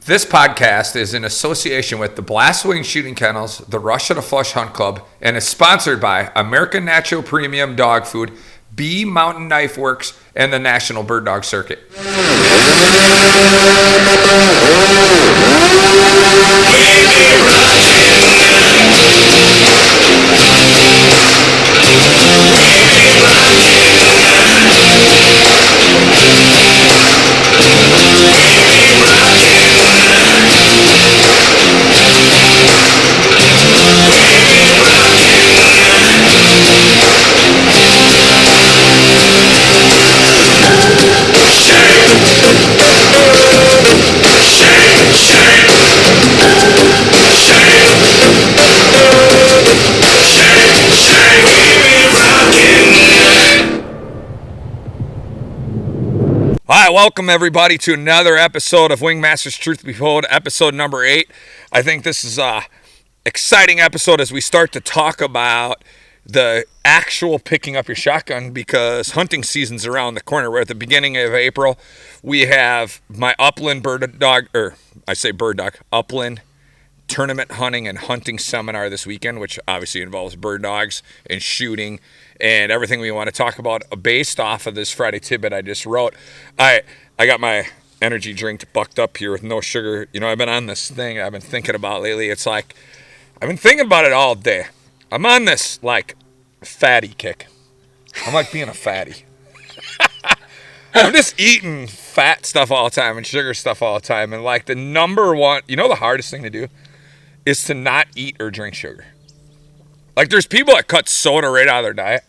This podcast is in association with the Blast Wingshooting Kennels, the Rush of the Flush Hunt Club, and is sponsored by American Natural Premium Dog Food, B Mountain Knife Works, and the National Bird Dog Circuit. All right, welcome everybody to another episode of Wingmasters Truth Be Told, episode number 8. I think this is a exciting episode as we start to talk about the actual picking up your shotgun, because hunting season's around the corner. We're at the beginning of April. We have my Upland Upland Tournament Hunting and Hunting Seminar this weekend, which obviously involves bird dogs and shooting and everything we want to talk about based off of this Friday tidbit I just wrote. I got my energy drink bucked up here with no sugar. You know, I've been on this thing I've been thinking about lately. It's like, I've been thinking about it all day. I'm on this, like, fatty kick. I'm like being a fatty. I'm just eating fat stuff all the time and sugar stuff all the time. And, like, the number one, you know the hardest thing to do is to not eat or drink sugar. Like, there's people that cut soda right out of their diet,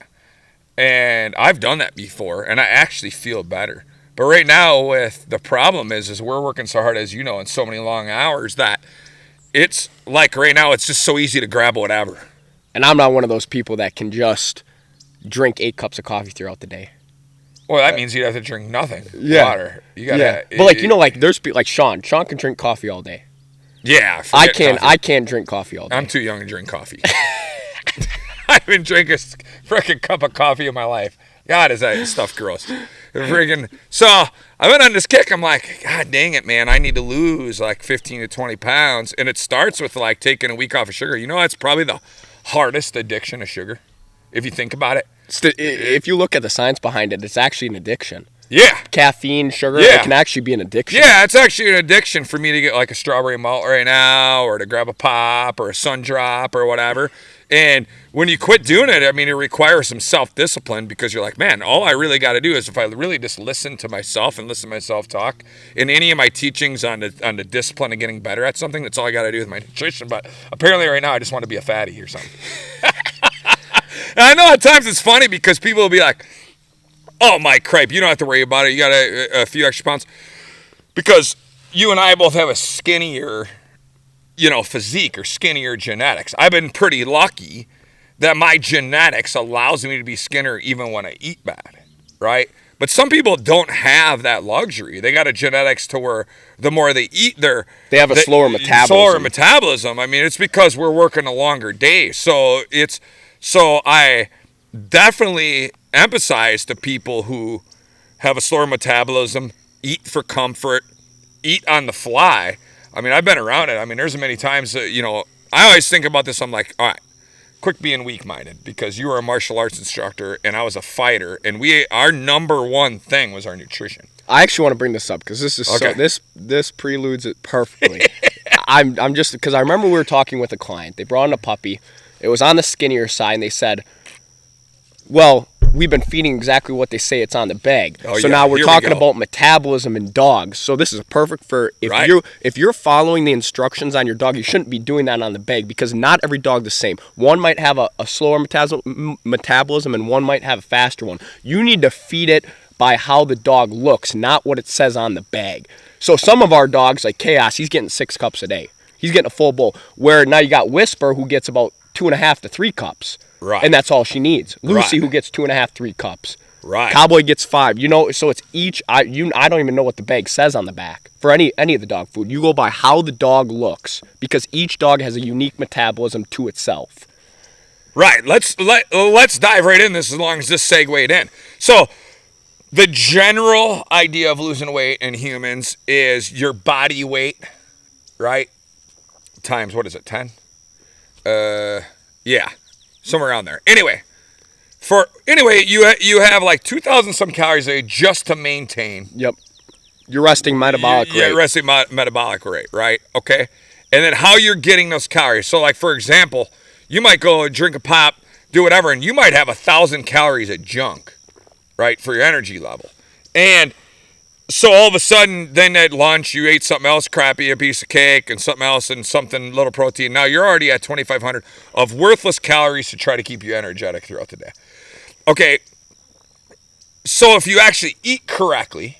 and I've done that before, and I actually feel better. But right now, with the problem is we're working so hard, as you know, in so many long hours that it's like right now it's just so easy to grab whatever. And I'm not one of those people that can just drink 8 cups of coffee throughout the day. Well, that means you'd have to drink nothing. Yeah. Water. You gotta. But like, you know, like there's people like Sean. Sean can drink coffee all day. Yeah. I can't drink coffee all day. I'm too young to drink coffee. I haven't drank a freaking cup of coffee in my life. God, is that stuff gross. So I went on this kick. I'm like, God dang it, man. I need to lose like 15 to 20 pounds. And it starts with like taking a week off of sugar. You know, that's probably the hardest addiction of sugar, if you think about it. If you look at the science behind it, it's actually an addiction. Yeah. Caffeine, sugar, it can actually be an addiction. Yeah, it's actually an addiction for me to get like a strawberry malt right now, or to grab a pop or a sun drop or whatever. And when you quit doing it, I mean, it requires some self-discipline, because you're like, man, all I really got to do is if I really just listen to myself and listen to myself talk in any of my teachings on the discipline of getting better at something, that's all I got to do with my nutrition. But apparently right now I just want to be a fatty or something. And I know at times it's funny because people will be like, oh, my cripe, you don't have to worry about it. You got a few extra pounds. Because you and I both have a skinnier, physique or skinnier genetics. I've been pretty lucky that my genetics allows me to be skinnier even when I eat bad, right? But some people don't have that luxury. They got a genetics to where the more they eat, they have a slower metabolism. I mean, it's because we're working a longer day. So I definitely emphasize to people who have a slower metabolism, eat for comfort, eat on the fly. I mean, I've been around it. I mean, there's many times that, I always think about this. I'm like, all right, quit being weak-minded, because you were a martial arts instructor and I was a fighter, and our number one thing was our nutrition. I actually want to bring this up because this is okay. This preludes it perfectly. I'm just, because I remember we were talking with a client. They brought in a puppy. It was on the skinnier side, and they said, well, we've been feeding exactly what they say it's on the bag. Now we're talking about metabolism in dogs. So this is perfect for if you're following the instructions on your dog, you shouldn't be doing that on the bag, because not every dog the same. One might have a slower metabolism and one might have a faster one. You need to feed it by how the dog looks, not what it says on the bag. So some of our dogs, like Chaos, he's getting 6 cups a day. He's getting a full bowl. Where now you got Whisper, who gets about 2.5 to 3 cups. Right. And that's all she needs. Lucy, who gets 2.5, 3 cups. Right. Cowboy gets 5. So it's each. I don't even know what the bag says on the back for any of the dog food. You go by how the dog looks, because each dog has a unique metabolism to itself. Right. Let's dive right in this, as long as this segued in. So the general idea of losing weight in humans is your body weight right? Times, what is it, 10? Yeah, somewhere around there. Anyway, you have like 2,000 some calories a day just to maintain. Yep. Your resting metabolic rate. Yeah, resting metabolic rate, right? Okay. And then how you're getting those calories. So, like, for example, you might go drink a pop, do whatever, and you might have 1,000 calories of junk, right, for your energy level. And so all of a sudden, then at lunch, you ate something else crappy, a piece of cake and something else and something, little protein. Now you're already at 2,500 of worthless calories to try to keep you energetic throughout the day. Okay, so if you actually eat correctly,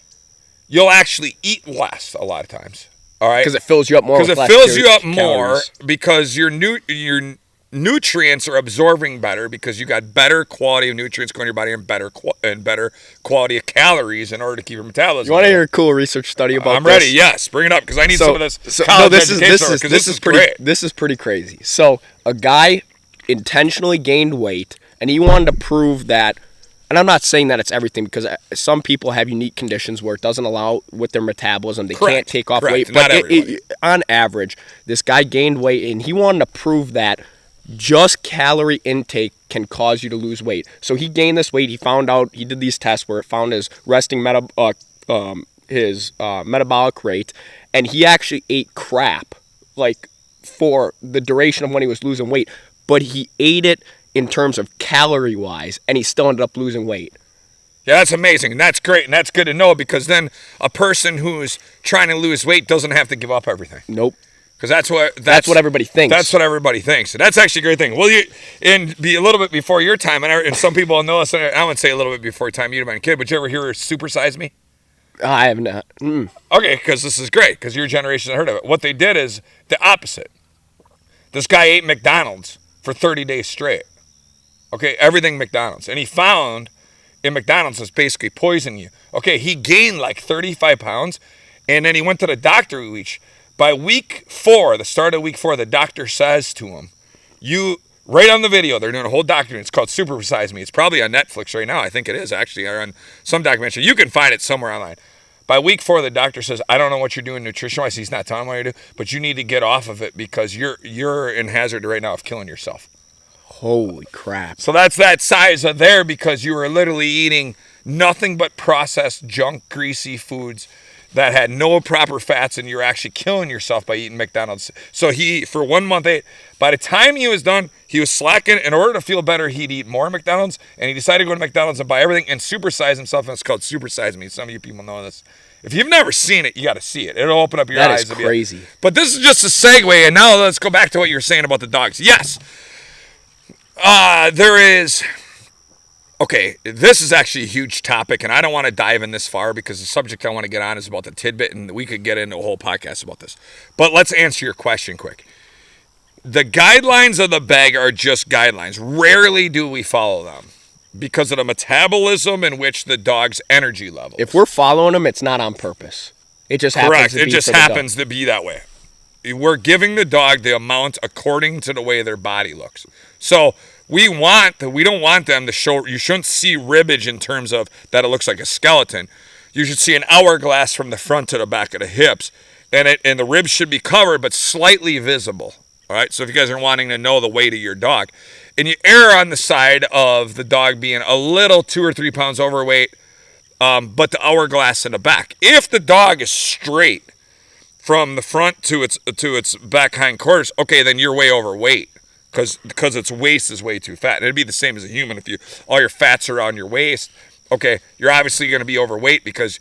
you'll actually eat less a lot of times. All right, because it fills you up more. Because it fills you up more because your nutrients are absorbing better because you got better quality of nutrients going to your body and better quality of calories in order to keep your metabolism. You want to hear a cool research study about this? I'm ready. Yes, bring it up because I need some of this. This is pretty crazy. So a guy intentionally gained weight and he wanted to prove that. And I'm not saying that it's everything because some people have unique conditions where it doesn't allow with their metabolism. They can't take off weight. But on average, this guy gained weight and he wanted to prove that just calorie intake can cause you to lose weight. So he gained this weight. He found out, he did these tests where it found his resting metabolic rate. And he actually ate crap like for the duration of when he was losing weight. But he ate it in terms of calorie-wise, and he still ended up losing weight. Yeah, that's amazing, and that's great, and that's good to know because then a person who's trying to lose weight doesn't have to give up everything. Nope. Because that's what everybody thinks. That's what everybody thinks, and that's actually a great thing. Well, be a little bit before your time, and some people know us. I would say a little bit before your time. You'd have been a kid, but you ever hear Super Size Me? I have not. Okay, because this is great because your generation heard of it. What they did is the opposite. This guy ate McDonald's for 30 days straight. Okay, everything McDonald's. And he found in McDonald's is basically poisoning you. Okay, he gained like 35 pounds, and then he went to the doctor each. By week 4, the start of week 4, the doctor says to him, right on the video, they're doing a whole documentary. It's called Super Size Me. It's probably on Netflix right now. I think it is actually, or on some documentary. You can find it somewhere online. By week 4, the doctor says, I don't know what you're doing nutrition-wise. He's not telling me what you do, but you need to get off of it because you're in hazard right now of killing yourself. Holy crap. So that's that size of there because you were literally eating nothing but processed junk, greasy foods that had no proper fats, and you're actually killing yourself by eating McDonald's. So he, for 1 month, by the time he was done, he was slacking. In order to feel better, he'd eat more McDonald's, and he decided to go to McDonald's and buy everything and supersize himself, and it's called Super Size Me. Some of you people know this. If you've never seen it, you got to see it. It'll open up your eyes. That is crazy. But this is just a segue, and now let's go back to what you were saying about the dogs. Yes. Okay, this is actually a huge topic, and I don't want to dive in this far because the subject I want to get on is about the tidbit, and we could get into a whole podcast about this. But let's answer your question quick. The guidelines of the bag are just guidelines. Rarely do we follow them because of the metabolism in which the dog's energy level. If we're following them, it's not on purpose. It just happens to be. Correct. It just happens to be that way. We're giving the dog the amount according to the way their body looks. So we don't want them to show, you shouldn't see ribbage in terms of that it looks like a skeleton. You should see an hourglass from the front to the back of the hips. And the ribs should be covered but slightly visible. All right, so if you guys are wanting to know the weight of your dog, and you err on the side of the dog being a little 2 or 3 pounds overweight, but the hourglass in the back. If the dog is straight from the front to its back hindquarters, okay, then you're way overweight because its waist is way too fat. And it'd be the same as a human if all your fats are on your waist. Okay, you're obviously going to be overweight because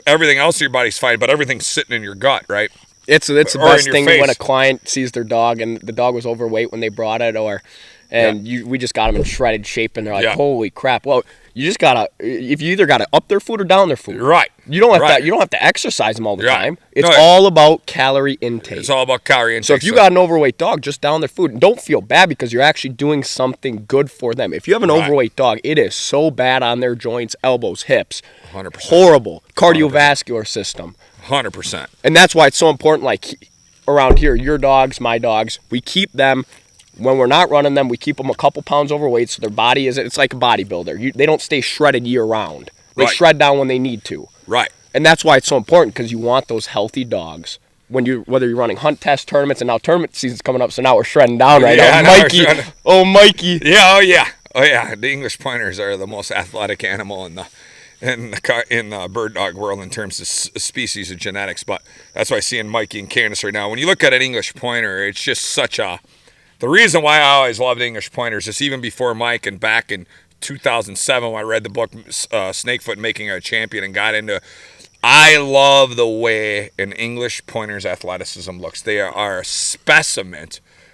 everything else in your body's fine, but everything's sitting in your gut, right? It's the best thing when a client sees their dog and the dog was overweight when they brought it, we just got them in shredded shape, and they're like, holy crap. Well, you just gotta, if you either gotta up their food or down their food. Right. You don't have to exercise them all the time. It's all about calorie intake. It's all about calorie intake. So if you got an overweight dog, just down their food. And don't feel bad because you're actually doing something good for them. If you have an overweight dog, it is so bad on their joints, elbows, hips. 100%. Horrible. Cardiovascular system. 100%. And that's why it's so important, like around here, your dogs, my dogs, we keep them. When we're not running them, we keep them a couple pounds overweight so their body it's like a bodybuilder. They don't stay shredded year round. They shred down when they need to. Right. And that's why it's so important because you want those healthy dogs whether you're running hunt test tournaments, and now tournament season's coming up, so now we're shredding down right Yeah, now. Mikey, Mikey. Yeah, oh yeah. The English pointers are the most athletic animal in the bird dog world in terms of species of genetics. But that's why I see in Mikey and Candace right now. When you look at an English pointer, it's just such a. The reason why I always loved English pointers is even before Mike and back in 2007 when I read the book Snakefoot Making a Champion and got into. I love the way an English pointer's athleticism looks. They are a specimen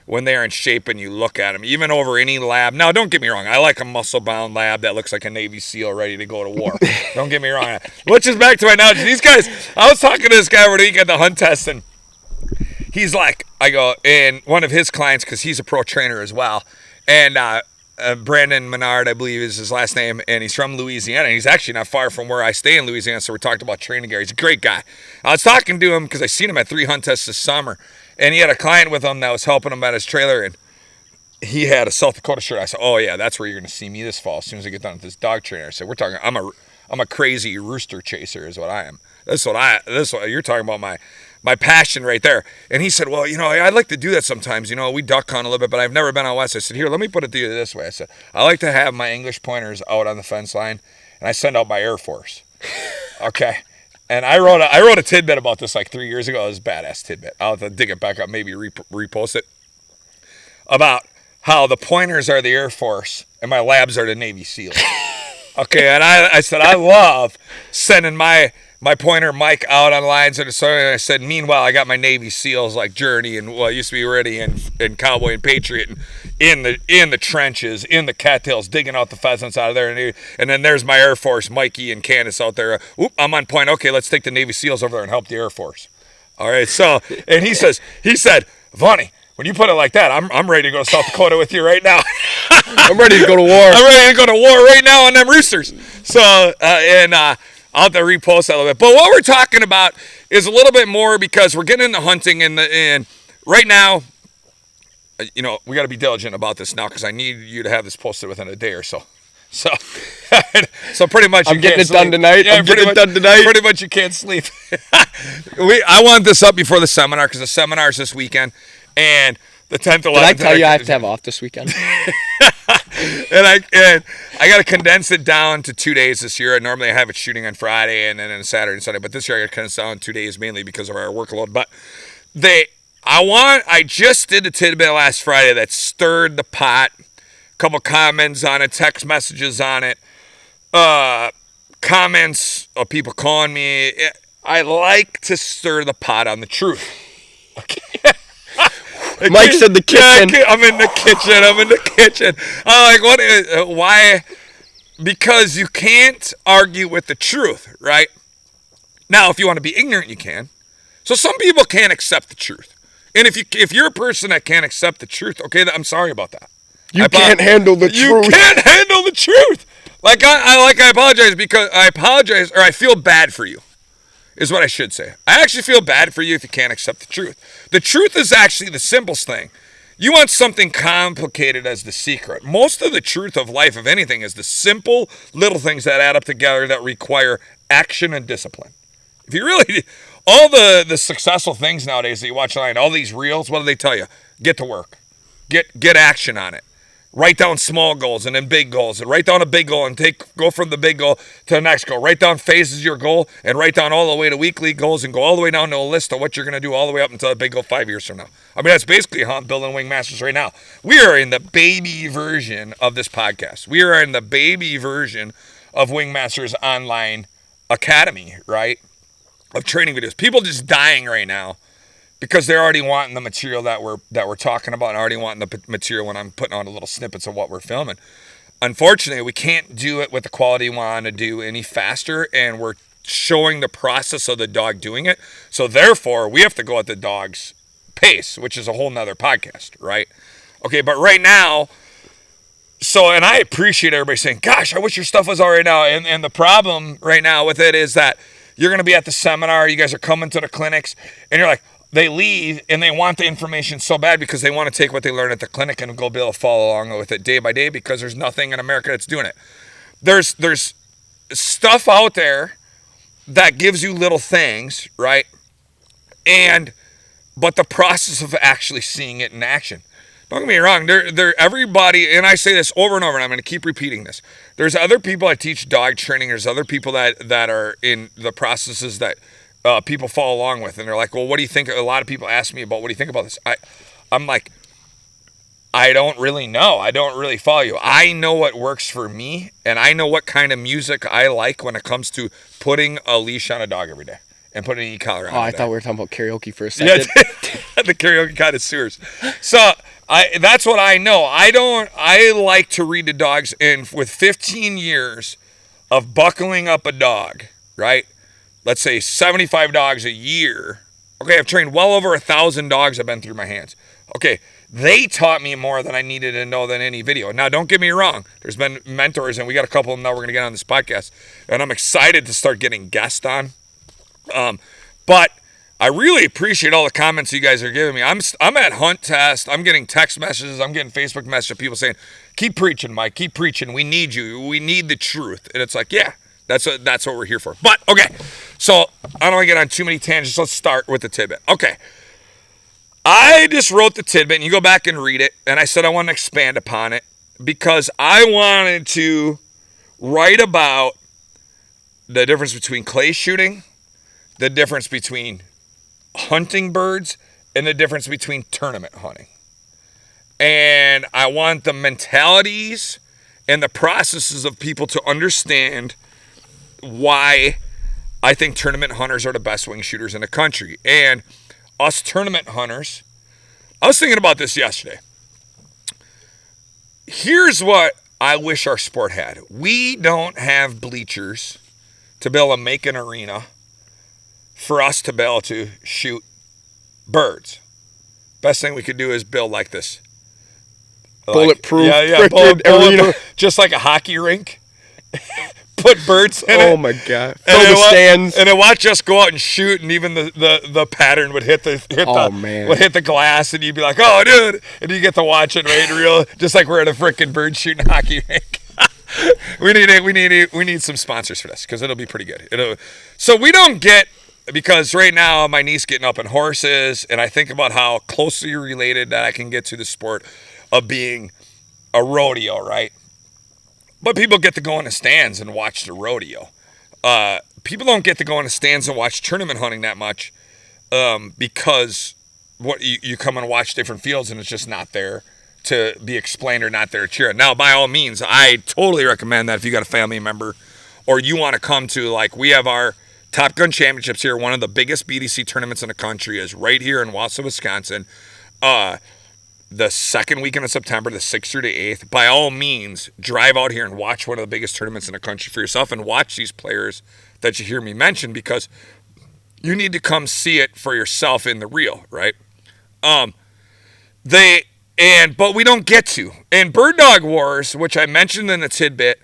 when they are in shape and you look at them, even over any lab. Now, don't get me wrong. I like a muscle-bound lab that looks like a Navy SEAL ready to go to war. Don't get me wrong. Which is back to my analogy. These guys, I was talking to this guy over the weekend at the hunt test, and he's like, and one of his clients, because he's a pro trainer as well, and Brandon Menard, I believe is his last name, and he's from Louisiana, and he's actually not far from where I stay in Louisiana, so we talked about training gear. He's a great guy. I was talking to him because I seen him at 3 hunt tests this summer, and he had a client with him that was helping him at his trailer, and he had a South Dakota shirt. I said, oh yeah, that's where you're going to see me this fall as soon as I get done with this dog trainer. I said, I'm a crazy rooster chaser is what I am. This is what you're talking about, my passion right there. And he said, well, I'd like to do that sometimes. We duck hunt a little bit, but I've never been out west. I said, here, let me put it to you this way. I said, I like to have my English pointers out on the fence line, and I send out my Air Force. Okay. And I wrote a tidbit about this like 3 years ago. It was a badass tidbit. I'll have to dig it back up, maybe repost it, about how the pointers are the Air Force and my labs are the Navy SEALs. Okay, and I said, I love sending my pointer Mike out on lines, and so I said, meanwhile, I got my Navy SEALs like Journey and it used to be Ready and Cowboy and Patriot and in the trenches, in the cattails, digging out the pheasants out of there, and then there's my Air Force, Mikey and Candace out there. I'm on point. Okay, let's take the Navy SEALs over there and help the Air Force. All right, so and he said, Vonnie, when you put it like that, I'm ready to go to South Dakota with you right now. I'm ready to go to war. I'm ready to go to war right now on them roosters. So I'll have to repost that a little bit. But what we're talking about is a little bit more because we're getting into hunting and right now, we got to be diligent about this now because I need you to have this posted within a day or so. So pretty much I'm getting it done tonight. Yeah, pretty much you can't sleep. I want this up before the seminar because the seminar is this weekend and the 10th, 11th. Did I tell you I have to have off this weekend? and I got to condense it down to 2 days this year. Normally I have it shooting on Friday and then on Saturday and Sunday, but this year I got to condense it down 2 days mainly because of our workload. But I just did a tidbit last Friday that stirred the pot. A couple comments on it, text messages on it, comments of people calling me. I like to stir the pot on the truth. Okay. Mike said the kitchen. Yeah, I'm in the kitchen. I'm like, what? Why? Because you can't argue with the truth, right? Now, if you want to be ignorant, you can. So some people can't accept the truth. And if you're a person that can't accept the truth, okay, I'm sorry about that. You can't handle the truth. You can't handle the truth. I apologize because I feel bad for you. Is what I should say. I actually feel bad for you if you can't accept the truth. The truth is actually the simplest thing. You want something complicated as the secret. Most of the truth of life, of anything, is the simple little things that add up together that require action and discipline. If you really, all the successful things nowadays that you watch online, all these reels, what do they tell you? Get to work. Get action on it. Write down small goals and then big goals, and write down a big goal and go from the big goal to the next goal. Write down phases of your goal and write down all the way to weekly goals and go all the way down to a list of what you're going to do all the way up until the big goal 5 years from now. I mean, that's basically how I'm building Wingmasters right now. We are in the baby version of this podcast. We are in the baby version of Wingmasters Online Academy, right? Of training videos. People just dying right now because they're already wanting the material that we're talking about and already wanting the material when I'm putting on the little snippets of what we're filming. Unfortunately, we can't do it with the quality we want to do any faster, and we're showing the process of the dog doing it. So therefore, we have to go at the dog's pace, which is a whole nother podcast, right? Okay, but right now, and I appreciate everybody saying, gosh, I wish your stuff was all right now. And the problem right now with it is that you're going to be at the seminar, you guys are coming to the clinics, and you're like, they leave and they want the information so bad because they want to take what they learn at the clinic and go be able to follow along with it day by day because there's nothing in America that's doing it. There's stuff out there that gives you little things, right? And but the process of actually seeing it in action. Don't get me wrong. Everybody, and I say this over and over, and I'm going to keep repeating this. There's other people I teach dog training. There's other people that are in the processes that people follow along with, and they're like, well, what do you think? A lot of people ask me about, what do you think about this? I'm like, I don't really know. I don't really follow you. I know what works for me, and I know what kind of music I like when it comes to putting a leash on a dog every day and putting an e-collar on. Oh, I thought we were talking about karaoke for a second. Yeah, the karaoke connoisseurs. So that's what I know. I like to read the dogs, and with 15 years of buckling up a dog, right? Let's say 75 dogs a year. Okay, I've trained well over 1,000 dogs have been through my hands. Okay, they taught me more than I needed to know than any video. Now, don't get me wrong. There's been mentors, and we got a couple of them that we're going to get on this podcast, and I'm excited to start getting guests on. But I really appreciate all the comments you guys are giving me. I'm at Hunt Test. I'm getting text messages. I'm getting Facebook messages of people saying, keep preaching, Mike. Keep preaching. We need you. We need the truth. And it's like, yeah, that's what we're here for. But, okay, so I don't want to get on too many tangents. Let's start with the tidbit. Okay, I just wrote the tidbit, and you go back and read it, and I said I want to expand upon it because I wanted to write about the difference between clay shooting, the difference between hunting birds, and the difference between tournament hunting. And I want the mentalities and the processes of people to understand why I think tournament hunters are the best wing shooters in the country. And us tournament hunters, I was thinking about this yesterday. Here's what I wish our sport had. We don't have bleachers to be able to make an arena for us to be able to shoot birds. Best thing we could do is build like this. Bulletproof. Bulletproof, just like a hockey rink. Put birds in it. Oh my God. Fill the stands. And then watch us go out and shoot, and even the pattern would hit the glass, and you'd be like, oh, dude. And you get to watch it right real, just like we're at a freaking bird shooting hockey rink. We need some sponsors for this because it'll be pretty good. So we don't get, because right now my niece getting up in horses, and I think about how closely related that I can get to the sport of being a rodeo, right? But people get to go in the stands and watch the rodeo. People don't get to go in the stands and watch tournament hunting that much because you come and watch different fields and it's just not there to be explained or not there to cheer. Now, by all means, I totally recommend that if you got a family member or you want to come to, like, we have our Top Gun Championships here. One of the biggest BDC tournaments in the country is right here in Wausau, Wisconsin. The second weekend of September, the 6th through the 8th, by all means, drive out here and watch one of the biggest tournaments in the country for yourself and watch these players that you hear me mention, because you need to come see it for yourself in the real, right? But we don't get to. And Bird Dog Wars, which I mentioned in the tidbit,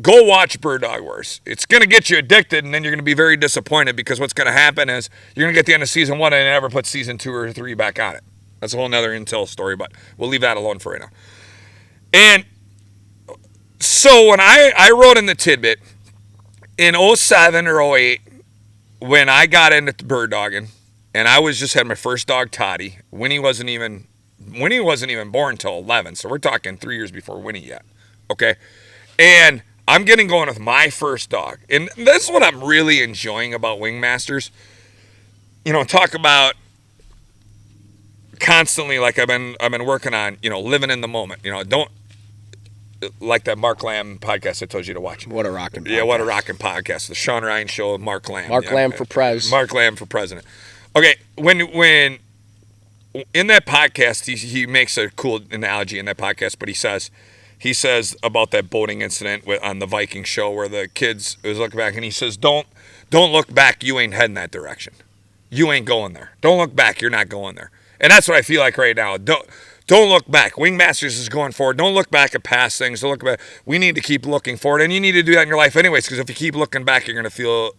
go watch Bird Dog Wars. It's going to get you addicted, and then you're going to be very disappointed because what's going to happen is you're going to get to the end of season 1 and never put season 2 or 3 back on it. That's a whole nother Intel story, but we'll leave that alone for right now. And so when I wrote in the tidbit, in 07 or 08, when I got into bird dogging, and I was just had my first dog, Toddy. Winnie wasn't even born until 11, so we're talking 3 years before Winnie yet, okay? And I'm getting going with my first dog. And that's what I'm really enjoying about Wingmasters. You know, talk about constantly, like I've been working on, living in the moment. Don't like that Mark Lamb podcast I told you to watch. What a rocking podcast. Yeah, what a rocking podcast. The Sean Ryan Show with Mark Lamb. Mark Lamb for president. Okay, when in that podcast, he makes a cool analogy in that podcast, but he says about that boating incident on the Viking show where the kids was looking back, and he says, don't look back. You ain't heading that direction. You ain't going there. Don't look back. You're not going there. And that's what I feel like right now. Don't look back. Wingmasters is going forward. Don't look back at past things. Don't look back. We need to keep looking forward, and you need to do that in your life anyways. Because if you keep looking back, you're gonna feel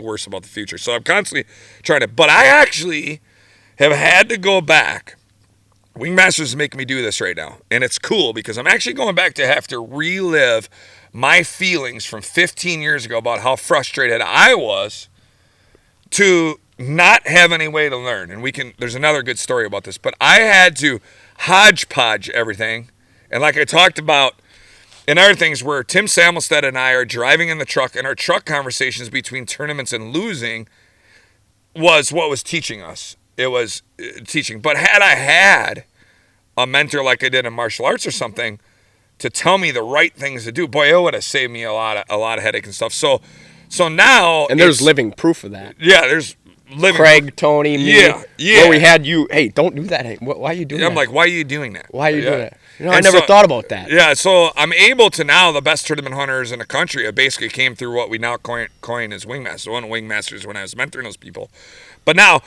worse about the future. So I'm constantly trying to. But I actually have had to go back. Wingmasters is making me do this right now, and it's cool because I'm actually going back to have to relive my feelings from 15 years ago about how frustrated I was to not have any way to learn. And there's another good story about this, but I had to hodgepodge everything. And like I talked about in other things where Tim Samelstead and I are driving in the truck, and our truck conversations between tournaments and losing was what was teaching us. It was teaching. But had I had a mentor like I did in martial arts or something to tell me the right things to do, boy, it would have saved me a lot of headache and stuff. So now, and there's living proof of that. Yeah, there's living. Craig, Tony, me. Yeah. Where we had you. Hey, don't do that. Hey, why are you doing that? I'm like, why are you doing that? Why are you doing that? I never thought about that. Yeah, so I'm able to now, the best tournament hunters in the country, it basically came through what we now coin as Wingmasters. One of Wingmasters when I was mentoring those people. But now,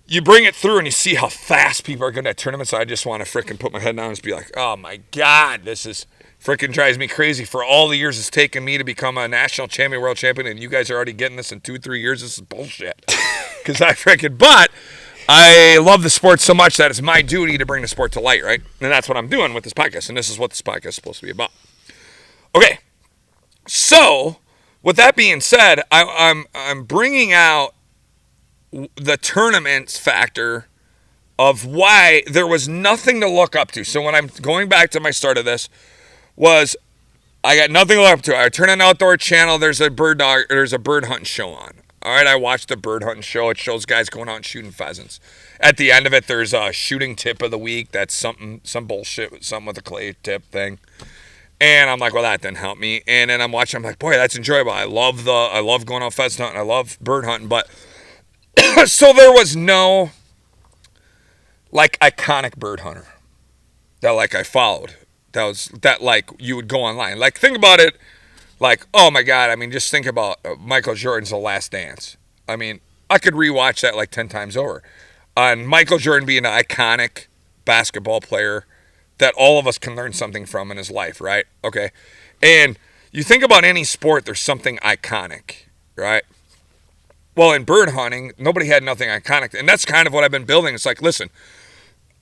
you bring it through and you see how fast people are good at tournaments. I just want to freaking put my head down and just be like, oh my God, this is freaking drives me crazy. For all the years it's taken me to become a national champion, world champion, and you guys are already getting this in 2-3 years. This is bullshit. Because but I love the sport so much that it's my duty to bring the sport to light, right? And that's what I'm doing with this podcast. And this is what this podcast is supposed to be about. Okay. So, with that being said, I'm bringing out the tournaments factor of why there was nothing to look up to. So when I'm going back to my start of this, was I got nothing to look up to. I turn on Outdoor Channel. There's a bird hunting show on. All right, I watched the bird hunting show. It shows guys going out and shooting pheasants. At the end of it, there's a shooting tip of the week. That's some bullshit, something with a clay tip thing. And I'm like, well, that didn't help me. And then I'm watching. I'm like, boy, that's enjoyable. I love going out pheasant hunting. I love bird hunting, but. So there was no like iconic bird hunter that like I followed. That like you would go online. Like think about it like, oh my God, I mean just think about Michael Jordan's The Last Dance. I mean, I could rewatch that like 10 times over. And Michael Jordan being an iconic basketball player that all of us can learn something from in his life, right? Okay. And you think about any sport, there's something iconic, right? Well, in bird hunting, nobody had nothing iconic. And that's kind of what I've been building. It's like, listen,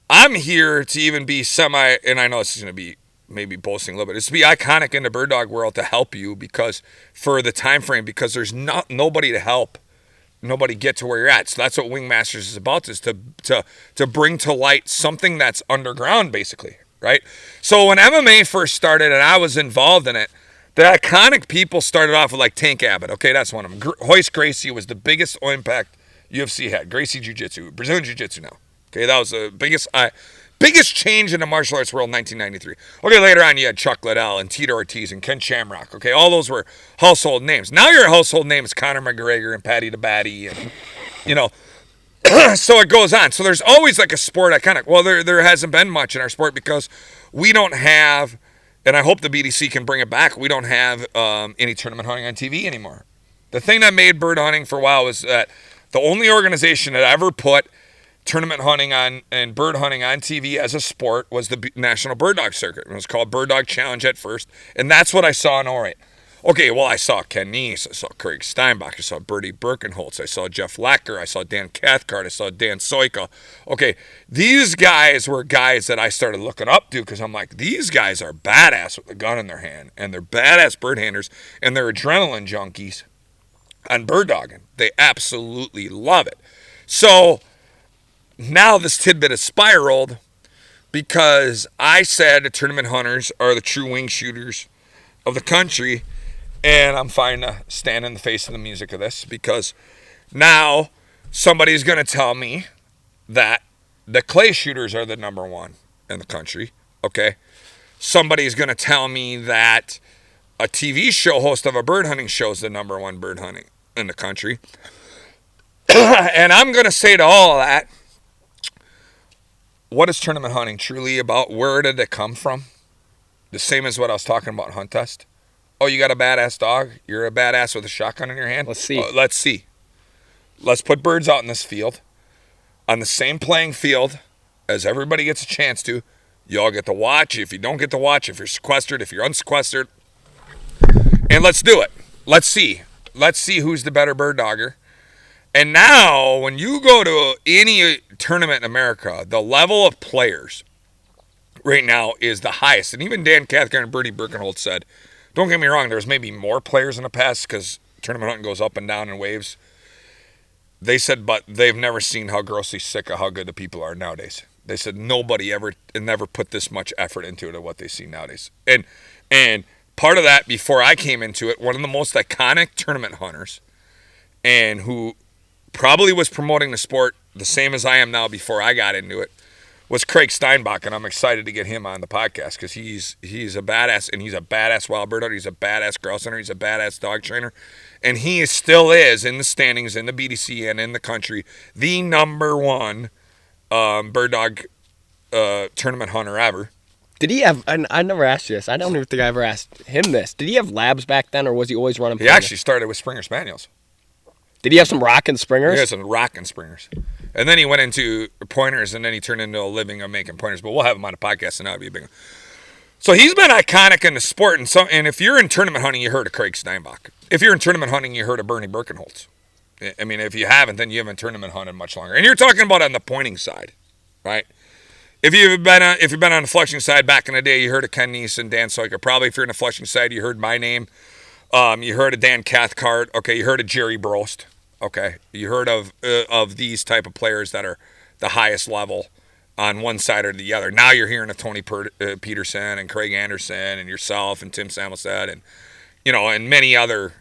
I'm here to even be and I know this is going to be maybe boasting a little bit, it's to be iconic in the bird dog world to help you because for the time frame, because there's nobody to help, nobody get to where you're at. So that's what Wingmasters is about, is to bring to light something that's underground, basically, right? So when MMA first started and I was involved in it, the iconic people started off with like Tank Abbott. Okay, that's one of them. Hoist Gracie was the biggest impact UFC had. Gracie Jiu-Jitsu, Brazilian Jiu-Jitsu now. Okay, that was the biggest change in the martial arts world in 1993. Okay, later on you had Chuck Liddell and Tito Ortiz and Ken Shamrock. Okay, all those were household names. Now your household name is Conor McGregor and Paddy the Baddy and, so it goes on. So there's always like a sport iconic. Well, there hasn't been much in our sport because we don't have... And I hope the BDC can bring it back. We don't have any tournament hunting on TV anymore. The thing that made bird hunting for a while was that the only organization that ever put tournament hunting on and bird hunting on TV as a sport was the National Bird Dog Circuit. It was called Bird Dog Challenge at first. And that's what I saw in 08. Okay, well, I saw Ken Neese, I saw Craig Steinbach, I saw Bertie Birkenholtz, I saw Jeff Lacker, I saw Dan Cathcart, I saw Dan Soika. Okay, these guys were guys that I started looking up to because I'm like, these guys are badass with a gun in their hand, and they're badass bird handlers, and they're adrenaline junkies on bird dogging. They absolutely love it. So now this tidbit has spiraled because I said tournament hunters are the true wing shooters of the country. And I'm fine to stand in the face of the music of this because now somebody's going to tell me that the clay shooters are the number one in the country, okay? Somebody's going to tell me that a TV show host of a bird hunting show is the number one bird hunting in the country. And I'm going to say to all of that, what is tournament hunting truly about? Where did it come from? The same as what I was talking about in Hunt Test. Oh, you got a badass dog? You're a badass with a shotgun in your hand? Let's see. Let's see. Let's put birds out in this field on the same playing field as everybody gets a chance to. You all get to watch. If you don't get to watch, if you're sequestered, if you're unsequestered. And let's do it. Let's see. Let's see who's the better bird dogger. And now, when you go to any tournament in America, the level of players right now is the highest. And even Dan Cathcart and Bertie Birkenholtz said, don't get me wrong, there's maybe more players in the past because tournament hunting goes up and down in waves. they said, but they've never seen how grossly sick of how good the people are nowadays. They said nobody ever never put this much effort into it of what they see nowadays. And part of that, before I came into it, one of the most iconic tournament hunters, and who probably was promoting the sport the same as I am now before I got into it, was Craig Steinbach, and I'm excited to get him on the podcast because he's a badass, and he's a badass wild bird hunter, he's a badass grouse hunter, he's a badass dog trainer, and he still is in the standings in the BDC and in the country the number one bird dog tournament hunter ever. Did he have? I never asked you this. I don't even think I ever asked him this. Did he have labs back then, or was he always running? He actually started with Springer Spaniels. Did he have some rockin' Springers? He had some rockin' Springers. And then he went into pointers, and then he turned into a living of making pointers. But we'll have him on a podcast, and that'll be a big one. So he's been iconic in the sport. And if you're in tournament hunting, you heard of Craig Steinbach. If you're in tournament hunting, you heard of Bernie Birkenholtz. I mean, if you haven't, then you haven't tournament hunted much longer. And you're talking about on the pointing side, right? If you've been on the flushing side back in the day, you heard of Ken Neese and Dan Soiker. Probably if you're in the flushing side, you heard my name. You heard of Dan Cathcart. Okay, you heard of Jerry Brost. Okay, you heard of these type of players that are the highest level on one side or the other. Now you're hearing of Tony Peterson and Craig Anderson and yourself and Tim Samuelstead and and many other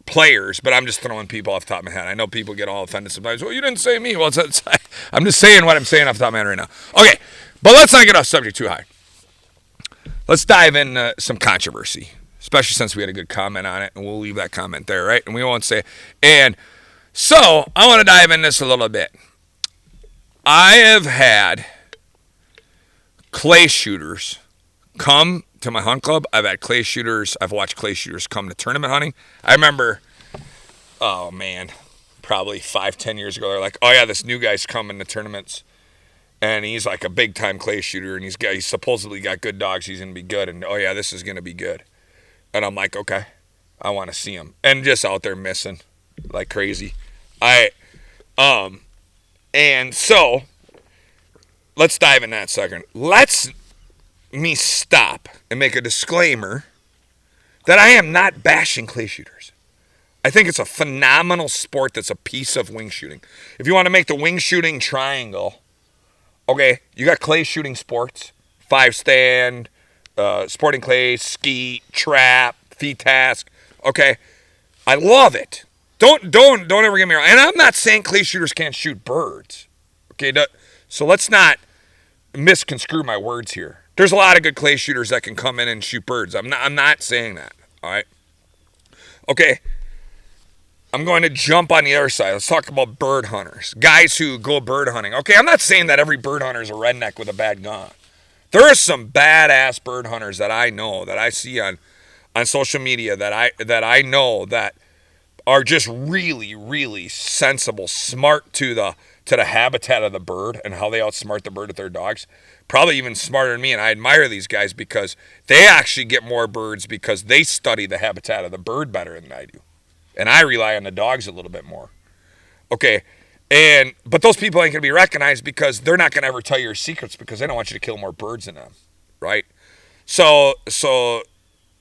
players. But I'm just throwing people off the top of my head. I know people get all offended sometimes. Well, you didn't say me. Well, I'm just saying what I'm saying off the top of my head right now. Okay, but let's not get off subject too high. Let's dive in some controversy. Especially since we had a good comment on it, and we'll leave that comment there, right? And we won't say. And so I want to dive in this a little bit. I have had clay shooters come to my hunt club. I've watched clay shooters come to tournament hunting. I remember, oh man, probably 5-10 years ago, they're like, oh yeah, this new guy's coming to tournaments, and he's like a big time clay shooter, and he's supposedly got good dogs. He's gonna be good, and oh yeah, this is gonna be good. And I'm like, okay, I want to see him. And just out there missing like crazy. And so let's dive in that second. Let's me stop and make a disclaimer that I am not bashing clay shooters. I think it's a phenomenal sport that's a piece of wing shooting. If you want to make the wing shooting triangle, okay, you got clay shooting sports, 5-stand, sporting clay, skeet, trap, feed task. Okay, I love it. Don't ever get me wrong. And I'm not saying clay shooters can't shoot birds. Okay, so let's not misconstrue my words here. There's a lot of good clay shooters that can come in and shoot birds. I'm not saying that. All right. Okay. I'm going to jump on the other side. Let's talk about bird hunters, guys who go bird hunting. Okay, I'm not saying that every bird hunter is a redneck with a bad gun. There are some badass bird hunters that I know, that I see on social media, that I know that are just really, really sensible, smart to the habitat of the bird and how they outsmart the bird with their dogs. Probably even smarter than me, and I admire these guys because they actually get more birds because they study the habitat of the bird better than I do. And I rely on the dogs a little bit more. Okay. But those people ain't going to be recognized because they're not going to ever tell you your secrets because they don't want you to kill more birds than them, right? So,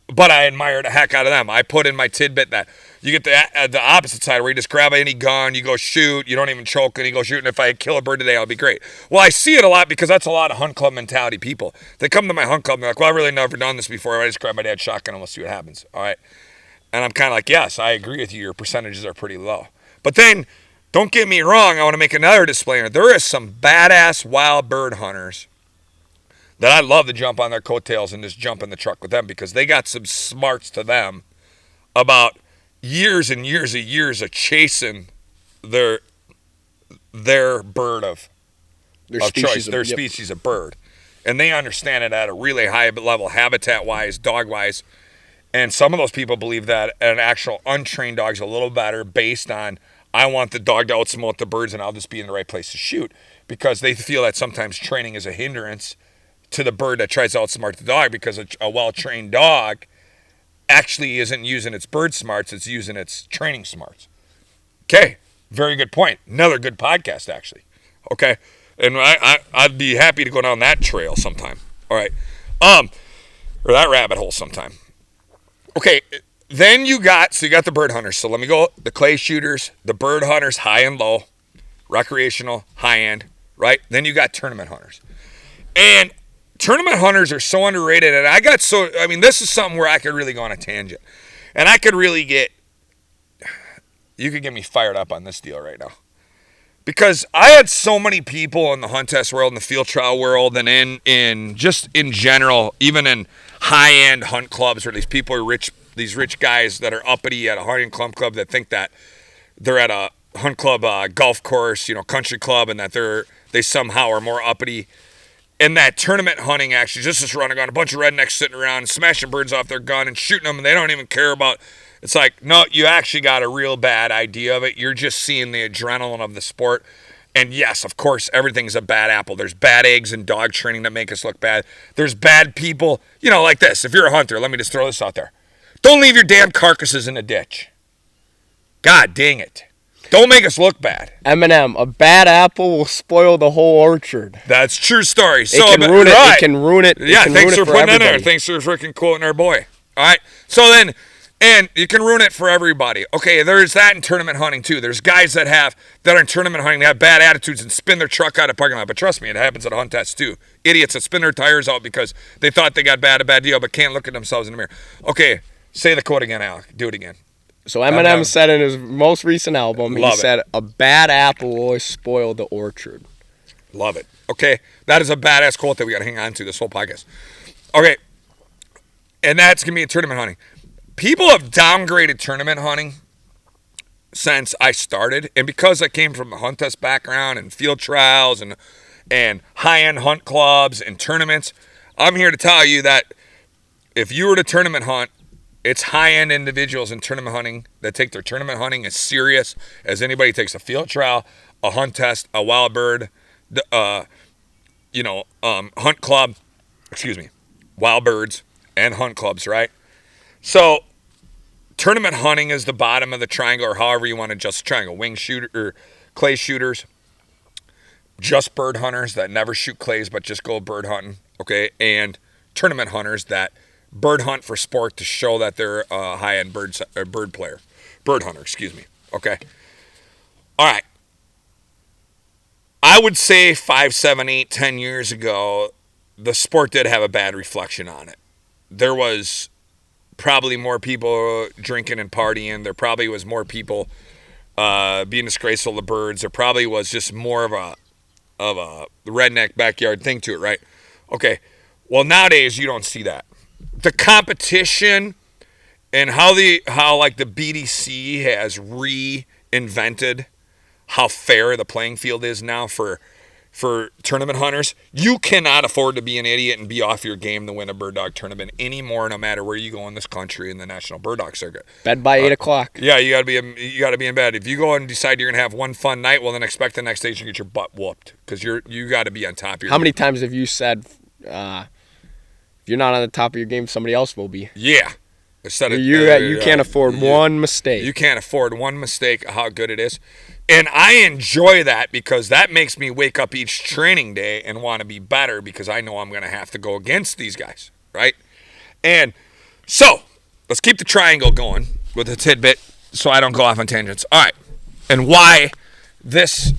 but I admire the heck out of them. I put in my tidbit that you get the opposite side where you just grab any gun, you go shoot, you don't even choke, and you go shoot, and if I kill a bird today, I'll be great. Well, I see it a lot because that's a lot of hunt club mentality people. They come to my hunt club and they're like, well, I've really never done this before. I just grab my dad's shotgun and we'll see what happens, all right? And I'm kind of like, yes, I agree with you. Your percentages are pretty low. But then, don't get me wrong, I want to make another disclaimer. There is some badass wild bird hunters that I love to jump on their coattails and just jump in the truck with them because they got some smarts to them about years and years of chasing their bird of choice, their species of bird. And they understand it at a really high level, habitat-wise, dog-wise. And some of those people believe that an actual untrained dog is a little better based on, I want the dog to outsmoke the birds and I'll just be in the right place to shoot, because they feel that sometimes training is a hindrance to the bird that tries to outsmart the dog, because a well-trained dog actually isn't using its bird smarts, it's using its training smarts. Okay, very good point. Another good podcast, actually. Okay, and I'd be happy to go down that trail sometime. All right, or that rabbit hole sometime. Okay, Then you got the bird hunters. So let me go. The clay shooters, the bird hunters, high and low, recreational, high end, right? Then you got tournament hunters. And tournament hunters are so underrated. And this is something where I could really go on a tangent. And I could really you could get me fired up on this deal right now. Because I had so many people in the hunt test world, in the field trial world, and in general, even in high-end hunt clubs where these people are rich, these rich guys that are uppity at a hunting club that think that they're at a hunt club, golf course, country club, and that they somehow are more uppity. And that tournament hunting actually just is running on a bunch of rednecks sitting around and smashing birds off their gun and shooting them, and they don't even care about. It's like, no, you actually got a real bad idea of it. You're just seeing the adrenaline of the sport. And yes, of course, everything's a bad apple. There's bad eggs in dog training that make us look bad. There's bad people, like this. If you're a hunter, let me just throw this out there. Don't leave your damn carcasses in a ditch. God dang it. Don't make us look bad. Eminem, a bad apple will spoil the whole orchard. That's true story. It can ruin it. It can ruin it. Yeah, thanks for putting it in there. Thanks for freaking quoting our boy. All right. So then, and you can ruin it for everybody. Okay, there's that in tournament hunting too. There's guys that are in tournament hunting, they have bad attitudes and spin their truck out of parking lot. But trust me, it happens at a hunt test too. Idiots that spin their tires out because they thought they got a bad deal, but can't look at themselves in the mirror. Okay, say the quote again, Alec. Do it again. So Eminem said in his most recent album, he said, a bad apple will always spoil the orchard. Love it. Okay, that is a badass quote that we got to hang on to this whole podcast. Okay, and that's going to be in tournament hunting. People have downgraded tournament hunting since I started, and because I came from a hunt test background and field trials and high-end hunt clubs and tournaments, I'm here to tell you that if you were to tournament hunt, it's high-end individuals in tournament hunting that take their tournament hunting as serious as anybody takes a field trial, a hunt test, a wild bird, hunt club, wild birds and hunt clubs, right? So tournament hunting is the bottom of the triangle, or however you want to adjust the triangle. Wing shooter or clay shooters, just bird hunters that never shoot clays but just go bird hunting, okay? And tournament hunters that bird hunt for sport to show that they're a high-end bird hunter, okay? All right. I would say 5, 7, 8, 10 years ago, the sport did have a bad reflection on it. There was probably more people drinking and partying. There probably was more people being disgraceful to birds. There probably was just more of a redneck backyard thing to it, right? Okay. Well, nowadays you don't see that. The competition and how the BDC has reinvented how fair the playing field is now for tournament hunters. You cannot afford to be an idiot and be off your game to win a bird dog tournament anymore, no matter where you go in this country in the National Bird Dog Circuit. Bed by 8 o'clock. Yeah, you gotta be in bed. If you go and decide you're gonna have one fun night, well, then expect the next day you get your butt whooped because you got to be on top of your. How many times have you said? If you're not on the top of your game, somebody else will be. Yeah. You can't afford one mistake. You can't afford one mistake of how good it is. And I enjoy that because that makes me wake up each training day and want to be better because I know I'm going to have to go against these guys, right? And so let's keep the triangle going with a tidbit so I don't go off on tangents. All right. And why this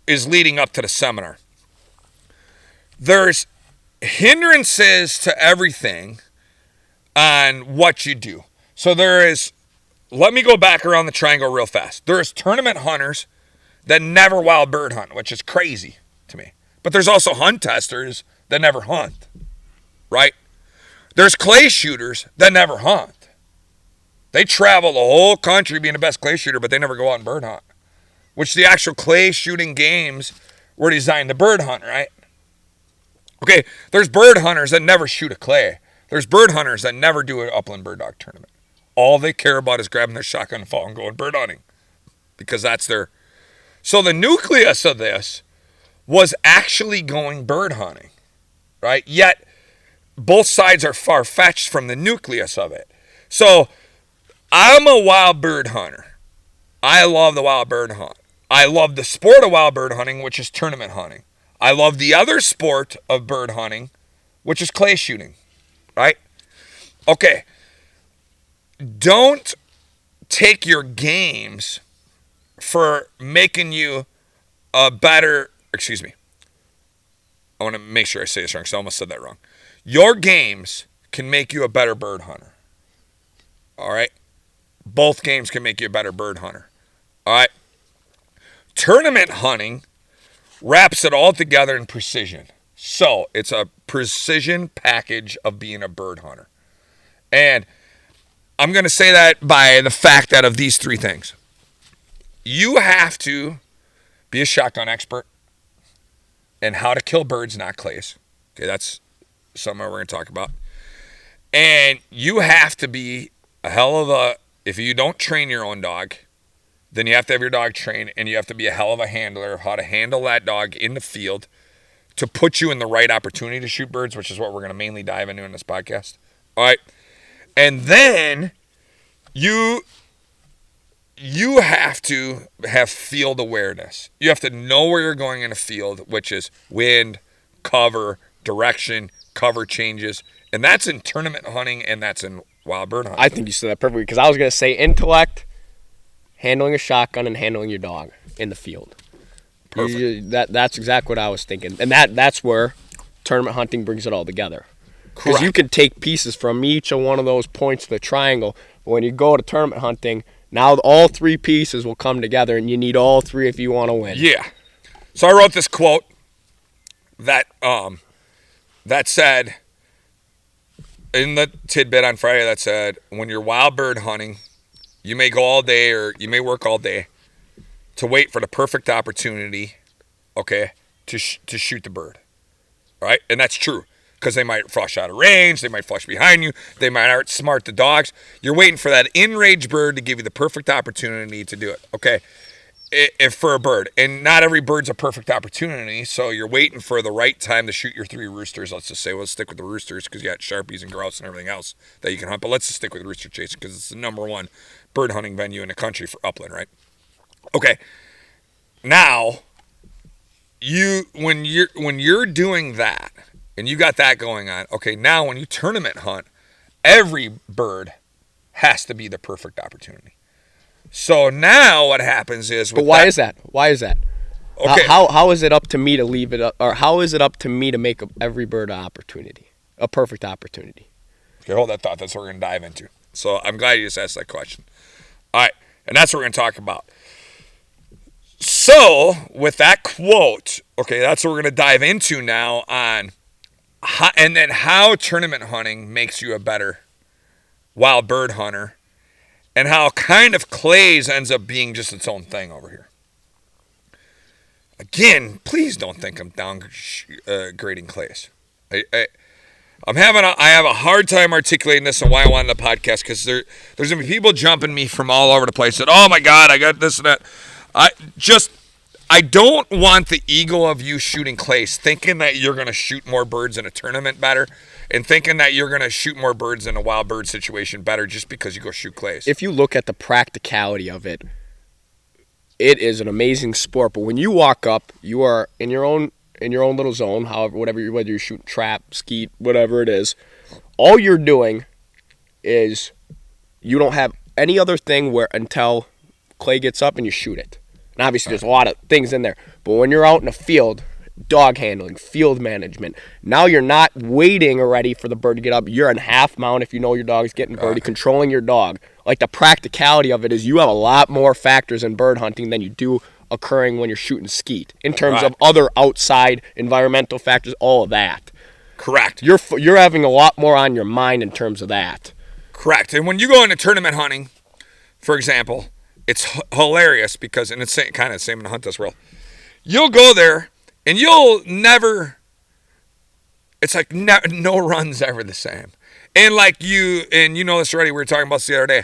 is leading up to the seminar. There's hindrances to everything on what you do. So let me go back around the triangle real fast. There's tournament hunters that never wild bird hunt, which is crazy to me. But there's also hunt testers that never hunt, right? There's clay shooters that never hunt. They travel the whole country being the best clay shooter, but they never go out and bird hunt, which the actual clay shooting games were designed to bird hunt, right? Okay, there's bird hunters that never shoot a clay. There's bird hunters that never do an upland bird dog tournament. All they care about is grabbing their shotgun and fall and going bird hunting because that's their. So the nucleus of this was actually going bird hunting, right? Yet both sides are far-fetched from the nucleus of it. So I'm a wild bird hunter. I love the wild bird hunt. I love the sport of wild bird hunting, which is tournament hunting. I love the other sport of bird hunting, which is clay shooting, right? Okay. don't take your games for making you a better, excuse me. I want to make sure I say this wrong because I almost said that wrong. Your games can make you a better bird hunter. All right? Both games can make you a better bird hunter. All right? Tournament hunting wraps it all together in precision. So it's a precision package of being a bird hunter. And I'm going to say that by the fact that of these three things. You have to be a shotgun expert and how to kill birds, not clays. Okay, that's something we're going to talk about. And you have to be a hell of a, if you don't train your own dog, then you have to have your dog trained, and you have to be a hell of a handler of how to handle that dog in the field to put you in the right opportunity to shoot birds, which is what we're going to mainly dive into in this podcast. All right. And then you have to have field awareness. You have to know where you're going in a field, which is wind, cover, direction, cover changes. And that's in tournament hunting, and that's in wild bird hunting. I think you said that perfectly, because I was going to say intellect, handling a shotgun, and handling your dog in the field. Perfect. That's exactly what I was thinking. And that's where tournament hunting brings it all together. Correct. Because you can take pieces from each of one of those points of the triangle. But when you go to tournament hunting, now all three pieces will come together, and you need all three if you want to win. Yeah. So I wrote this quote that said, in the tidbit on Friday, that said, when you're wild bird hunting, you may go all day or you may work all day to wait for the perfect opportunity, okay, to shoot the bird. All right? And that's true, because they might flush out of range, they might flush behind you, they might outsmart the dogs. You're waiting for that in-range bird to give you the perfect opportunity to do it, okay, if for a bird. And not every bird's a perfect opportunity, so you're waiting for the right time to shoot your three roosters. Let's just say, let's stick with the roosters because you got Sharpies and grouse and everything else that you can hunt, but let's just stick with rooster chasing because it's the number one bird hunting venue in the country for upland, right? Okay, now, when you're doing that, and you got that going on, okay, now when you tournament hunt, every bird has to be the perfect opportunity. So now what happens is... But why is that? Why is that? Okay. How is it up to me to leave it up, or how is it up to me to make every bird an opportunity, a perfect opportunity? Okay, hold that thought. That's what we're going to dive into. So I'm glad you just asked that question. All right, and that's what we're going to talk about. So with that quote, okay, that's what we're going to dive into now on... and then how tournament hunting makes you a better wild bird hunter, and how kind of clays ends up being just its own thing over here. Again, please don't think I'm downgrading clays. I have a hard time articulating this and why I wanted the podcast, because there's going to be people jumping me from all over the place that, oh my God, I got this and that. I don't want the ego of you shooting clays, thinking that you're going to shoot more birds in a tournament better, and thinking that you're going to shoot more birds in a wild bird situation better just because you go shoot clays. If you look at the practicality of it, it is an amazing sport. But when you walk up, you are in your own little zone, whether you're shooting trap, skeet, whatever it is. All you're doing is you don't have any other thing where until clay gets up and you shoot it. And obviously there's a lot of things in there. But when you're out in the field, dog handling, field management, now you're not waiting already for the bird to get up. You're in half mount if you know your dog's getting birdie, controlling your dog. Like, the practicality of it is you have a lot more factors in bird hunting than you do occurring when you're shooting skeet in terms of other outside environmental factors, all of that. Correct. You're having a lot more on your mind in terms of that. Correct. And when you go into tournament hunting, for example, it's hilarious because, and it's kind of the same in the hunt this world, you'll go there and you'll never, it's like no run's ever the same. And like you know this already, we were talking about this the other day,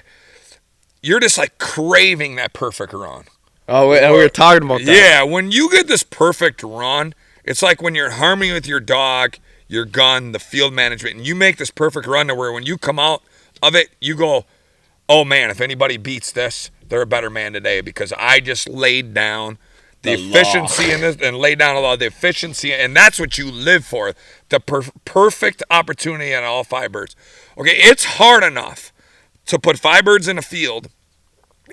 you're just like craving that perfect run. Oh, and we were talking about that. Yeah, when you get this perfect run, it's like when you're in harmony with your dog, your gun, the field management, and you make this perfect run to where when you come out of it, you go, oh man, if anybody beats this, they're a better man today because I just laid down the efficiency in this and laid down a lot of the efficiency, and that's what you live for, the perfect opportunity on all five birds. Okay, it's hard enough to put 5 birds in a field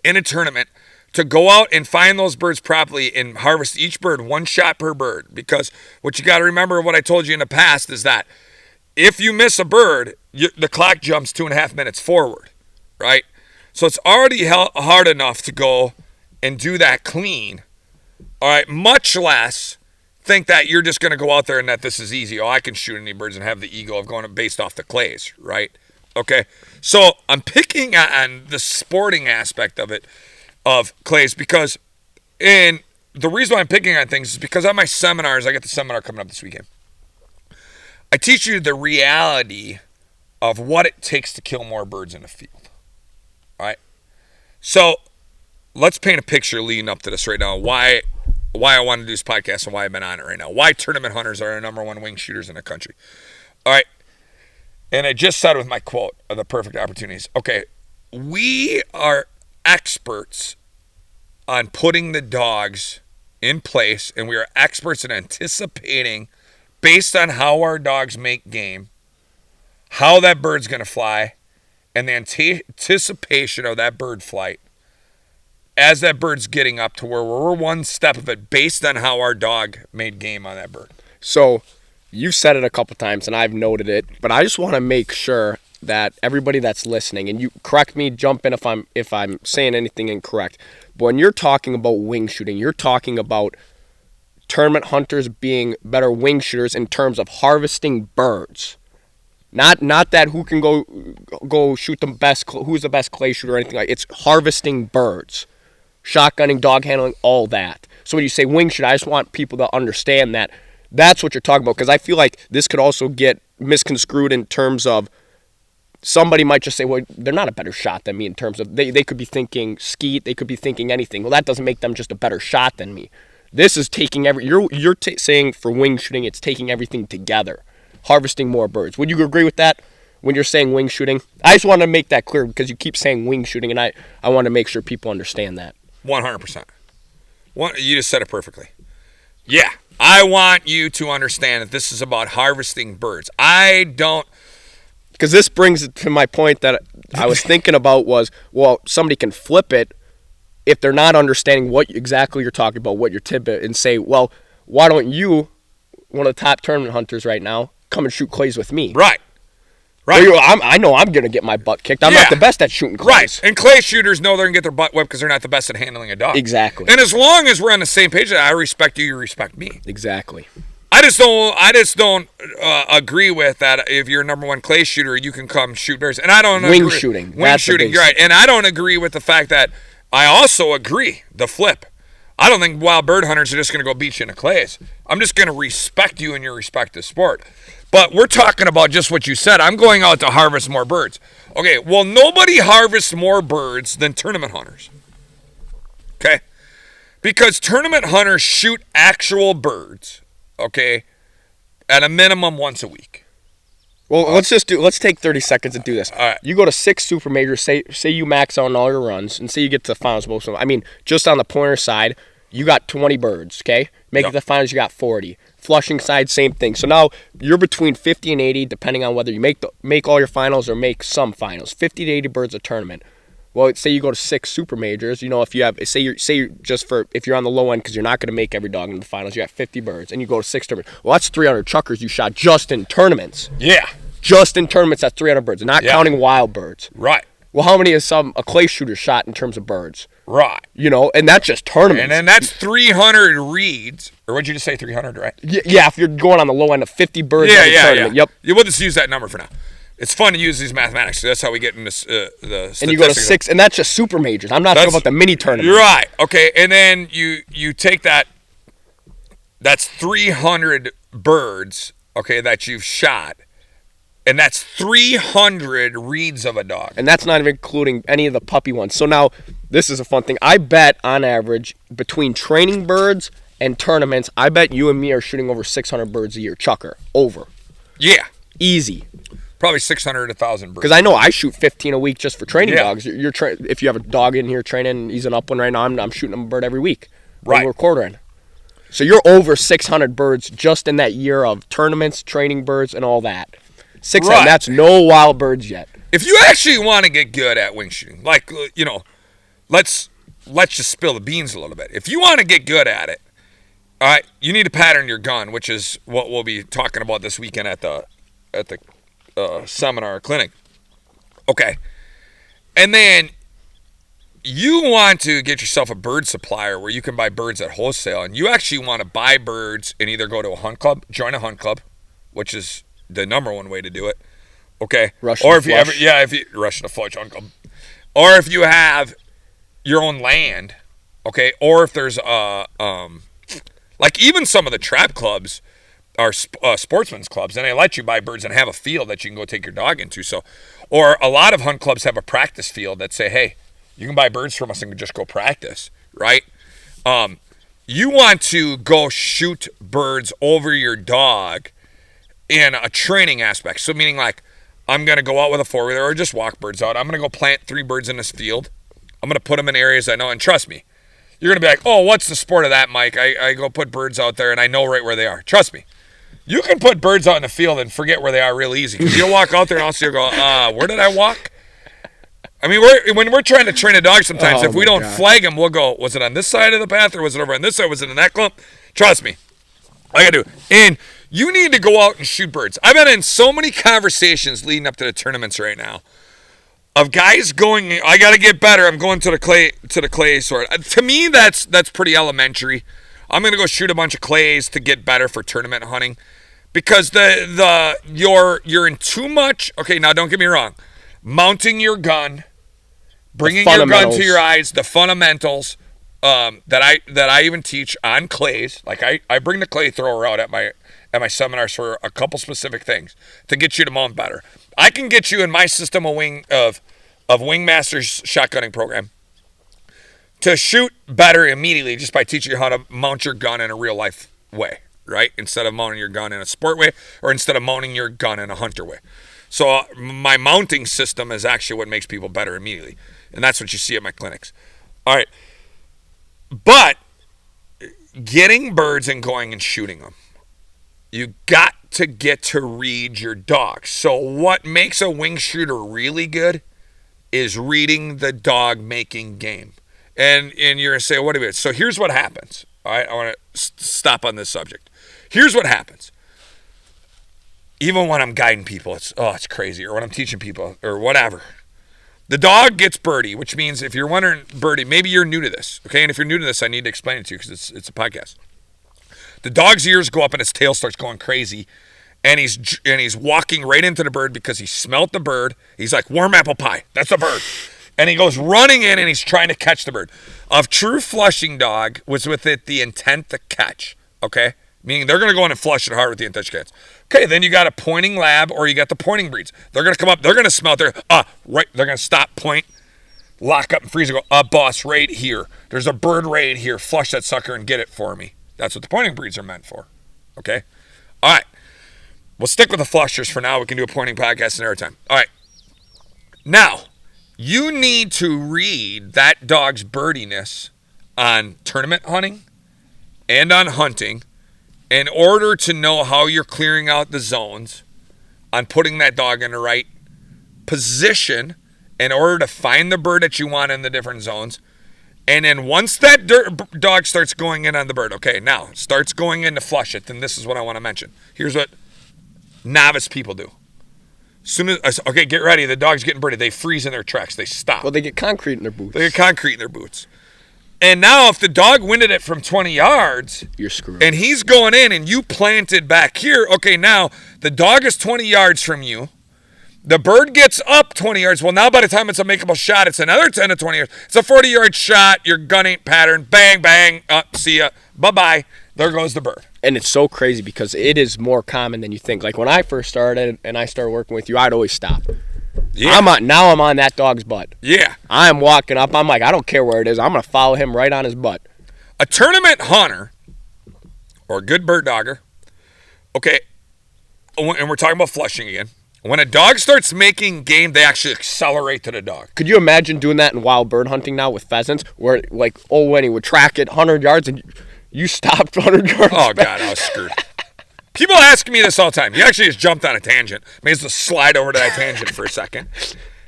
in a tournament, to go out and find those birds properly and harvest each bird 1 shot per bird. Because what you got to remember, what I told you in the past, is that if you miss a bird, the clock jumps 2.5 minutes forward, right? So it's already hard enough to go and do that clean, all right? Much less think that you're just going to go out there and that this is easy. Oh, I can shoot any birds and have the ego of going based off the clays, right? Okay, so I'm picking on the sporting aspect of it, of clays, because, and the reason why I'm picking on things is because at my seminars, I got the seminar coming up this weekend, I teach you the reality of what it takes to kill more birds in a field. All right. So let's paint a picture leading up to this right now. Why I want to do this podcast and why I've been on it right now. Why tournament hunters are the #1 wing shooters in the country. All right. And I just said with my quote of the perfect opportunities. Okay. We are experts on putting the dogs in place, and we are experts in anticipating, based on how our dogs make game, how that bird's going to fly, and the anticipation of that bird flight as that bird's getting up to where we're 1 step of it based on how our dog made game on that bird. So you've said it a couple times, and I've noted it, but I just want to make sure that everybody that's listening, and you correct me, jump in if I'm saying anything incorrect, but when you're talking about wing shooting, you're talking about tournament hunters being better wing shooters in terms of harvesting birds. Not that who can go shoot the best, who's the best clay shooter or anything like that. It's harvesting birds, shotgunning, dog handling, all that. So when you say wing shoot, I just want people to understand that that's what you're talking about, because I feel like this could also get misconstrued in terms of somebody might just say, well, they're not a better shot than me in terms of, they could be thinking skeet, they could be thinking anything. Well, that doesn't make them just a better shot than me. This is taking you're saying for wing shooting, it's taking everything together, harvesting more birds. Would you agree with that when you're saying wing shooting? I just want to make that clear because you keep saying wing shooting, and I want to make sure people understand that. 100%. You just said it perfectly. Yeah, I want you to understand that this is about harvesting birds. I don't... Because this brings it to my point that I was thinking about was, well, somebody can flip it if they're not understanding what exactly you're talking about, what your tidbit, and say, well, why don't you, one of the top tournament hunters right now, come and shoot clays with me? Right. I know I'm going to get my butt kicked. I'm not the best at shooting clays. Right. And clay shooters know they're going to get their butt whipped because they're not the best at handling a dog. Exactly. And as long as we're on the same page, I respect you, you respect me. Exactly. I just don't agree with that. If you're a #1 clay shooter, you can come shoot birds. And I don't wing shooting. Wing shooting, you're right. And I don't agree with the fact that I also agree the flip. I don't think wild bird hunters are just going to go beat you in the clays. I'm just going to respect you and your respect to sport. But we're talking about just what you said. I'm going out to harvest more birds. Okay, well, nobody harvests more birds than tournament hunters. Okay? Because tournament hunters shoot actual birds, okay, at a minimum once a week. Well, let's take 30 seconds and do this. All right. You go to 6 super majors, say you max out on all your runs, and say you get to the finals. Most of them. I mean, just on the pointer side, you got 20 birds, okay? Make it to the finals, you got 40. Flushing side, same thing. So now you're between 50 and 80, depending on whether you make all your finals or make some finals. 50 to 80 birds a tournament. Well, say you go to 6 super majors. You know, if you have, if you're on the low end because you're not going to make every dog in the finals, you got 50 birds, and you go to 6 tournaments. Well, that's 300 chuckers you shot just in tournaments. Yeah. Just in tournaments, that's 300 birds, not counting wild birds. Right. Well, how many is a clay shooter shot in terms of birds? Right. You know, and that's just tournaments. And then that's 300 reeds. Or what'd you just say, 300, right? Yeah, if you're going on the low end of 50 birds in a tournament. Yep. We'll just use that number for now. It's fun to use these mathematics. So that's how we get in this, the statistics. And you go to 6, and that's just super majors. I'm not talking about the mini tournament. You're right. Okay, and then you take that's 300 birds, okay, that you've shot. And that's 300 reeds of a dog. And that's not even including any of the puppy ones. So now, this is a fun thing. I bet, on average, between training birds and tournaments, I bet you and me are shooting over 600 birds a year. Chucker. Over. Yeah. Easy. Probably 600 to 1,000 birds. Because I know I shoot 15 a week just for training dogs. If you have a dog in here training, he's an upland right now, I'm shooting him a bird every week. Right. We're quartering. So you're over 600 birds just in that year of tournaments, training birds, and all that. 6 a.m. That's no wild birds yet. If you actually want to get good at wing shooting, like, let's just spill the beans a little bit. If you want to get good at it, all right, you need to pattern your gun, which is what we'll be talking about this weekend at the seminar or clinic. Okay. And then you want to get yourself a bird supplier where you can buy birds at wholesale, and you actually want to buy birds and either go to a hunt club, join a hunt club, which is the number one way to do it. Okay. Russian if you Russian to flush hunt club. Or if you have your own land, okay, or if there's like even some of the trap clubs are sportsmen's clubs, and they let you buy birds and have a field that you can go take your dog into. So, or a lot of hunt clubs have a practice field that say, hey, you can buy birds from us and just go practice, right? You want to go shoot birds over your dog in a training aspect. So meaning like, I'm going to go out with a four-wheeler or just walk birds out. I'm going to go plant 3 birds in this field. I'm going to put them in areas I know, and trust me, you're going to be like, oh, what's the sport of that, Mike? I go put birds out there, and I know right where they are. Trust me. You can put birds out in the field and forget where they are real easy. Because you'll walk out there, and also you'll go, where did I walk? I mean, when we're trying to train a dog sometimes, if we don't flag them, we'll go, was it on this side of the path, or was it over on this side? Was it in that clump? Trust me. I got to do it. And you need to go out and shoot birds. I've been in so many conversations leading up to the tournaments right now of guys going, I got to get better. I'm going to the clay sort. To me, that's pretty elementary. I'm going to go shoot a bunch of clays to get better for tournament hunting because you're in too much. Okay, now don't get me wrong. Mounting your gun, bringing your gun to your eyes, the fundamentals that I even teach on clays. Like I bring the clay thrower out at my seminars for a couple specific things to get you to mount better. I can get you in my system of Wingmasters Shotgunning Program to shoot better immediately just by teaching you how to mount your gun in a real life way, right? Instead of mounting your gun in a sport way or instead of mounting your gun in a hunter way. So my mounting system is actually what makes people better immediately. And that's what you see at my clinics. All right. But getting birds and going and shooting them, you got to get to read your dog. So what makes a wing shooter really good is reading the dog making game. And you're going to say, what do you mean? So here's what happens. All right, I want to stop on this subject. Here's what happens. Even when I'm guiding people, it's crazy. Or when I'm teaching people or whatever. The dog gets birdie, which means if you're wondering birdie, maybe you're new to this. Okay, and if you're new to this, I need to explain it to you because it's a podcast. The dog's ears go up and his tail starts going crazy, and he's walking right into the bird because he smelt the bird. He's like, warm apple pie. That's a bird. And he goes running in and he's trying to catch the bird. A true flushing dog was with it the intent to catch. Okay, meaning they're going to go in and flush it hard with the intent to catch. Okay, then you got a pointing lab or you got the pointing breeds. They're going to come up. They're going to smell their right. They're going to stop, point, lock up, and freeze and go. Boss, right here. There's a bird right here. Flush that sucker and get it for me. That's what the pointing breeds are meant for. Okay? All right. We'll stick with the flushers for now. We can do a pointing podcast another time. All right. Now, you need to read that dog's birdiness on tournament hunting and on hunting in order to know how you're clearing out the zones on putting that dog in the right position in order to find the bird that you want in the different zones. And then once that dog starts going in on the bird, okay, now starts going in to flush it, then this is what I want to mention. Here's what novice people do. Soon as, okay, get ready, the dog's getting birdie. They freeze in their tracks. They stop. Well, they get concrete in their boots. And now if the dog winded it from 20 yards, you're screwed. And he's going in and you planted back here, okay, now the dog is 20 yards from you. The bird gets up 20 yards. Well, now by the time it's a makeable shot, it's another 10 to 20 yards. It's a 40-yard shot. Your gun ain't patterned. Bang, bang. See ya. Bye-bye. There goes the bird. And it's so crazy because it is more common than you think. Like when I first started and I started working with you, I'd always stop. Yeah. I'm on that dog's butt. Yeah. I'm walking up. I'm like, I don't care where it is. I'm going to follow him right on his butt. A tournament hunter or a good bird dogger, okay, and we're talking about flushing again. When a dog starts making game, they actually accelerate to the dog. Could you imagine doing that in wild bird hunting now with pheasants? Where, like, when he would track it 100 yards and you stopped 100 yards Oh, back. God, I was screwed. People ask me this all the time. You actually just jumped on a tangent. May as well slide over to that tangent for a second.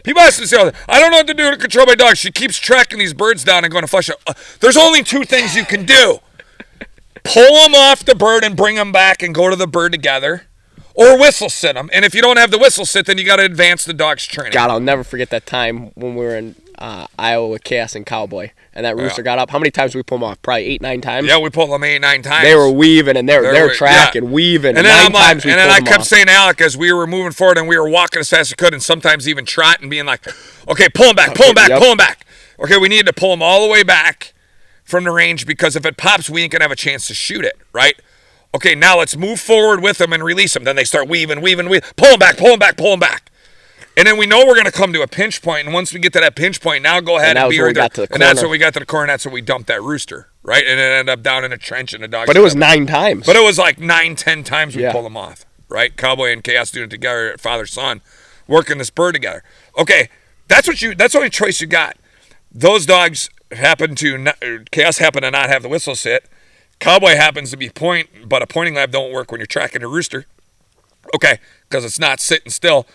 People ask me this all the time. I don't know what to do to control my dog. She keeps tracking these birds down and going to flush out. There's only 2 things you can do. Pull them off the bird and bring them back and go to the bird together. Or whistle sit them. And if you don't have the whistle sit, then you got to advance the dog's training. God, I'll never forget that time when we were in Iowa with Chaos and Cowboy. And that rooster got up. How many times did we pull them off? Probably 8, 9 times? Yeah, we pulled them 8, 9 times. They were weaving and they were tracking, weaving. And then I kept saying, Alec, as we were moving forward and we were walking as fast as we could and sometimes even trotting, being like, okay, pull them back, pull them back, pull them back. Okay, we need to pull them all the way back from the range because if it pops, we ain't going to have a chance to shoot it, right? Okay, now let's move forward with them and release them. Then they start weaving. Pull them back, pull them back, pull them back. And then we know we're going to come to a pinch point. And once we get to that pinch point, now go ahead and be right there. And that's when we got to the corner. And that's when we dumped that rooster, right? And it ended up down in a trench and the dog. But it was 9 times. But it was like 9, 10 times we pulled them off, right? Cowboy and Chaos doing it together, father, son, working this bird together. Okay, that's the only choice you got. Those dogs Chaos happened to not have the whistle sit. Cowboy happens to be but a pointing lab don't work when you're tracking a rooster. Okay, because it's not sitting still.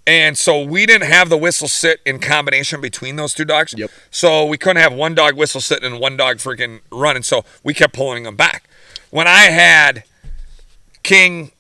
And so we didn't have the whistle sit in combination between those 2 dogs. Yep. So we couldn't have one dog whistle sitting and one dog freaking running. So we kept pulling them back. When I had King,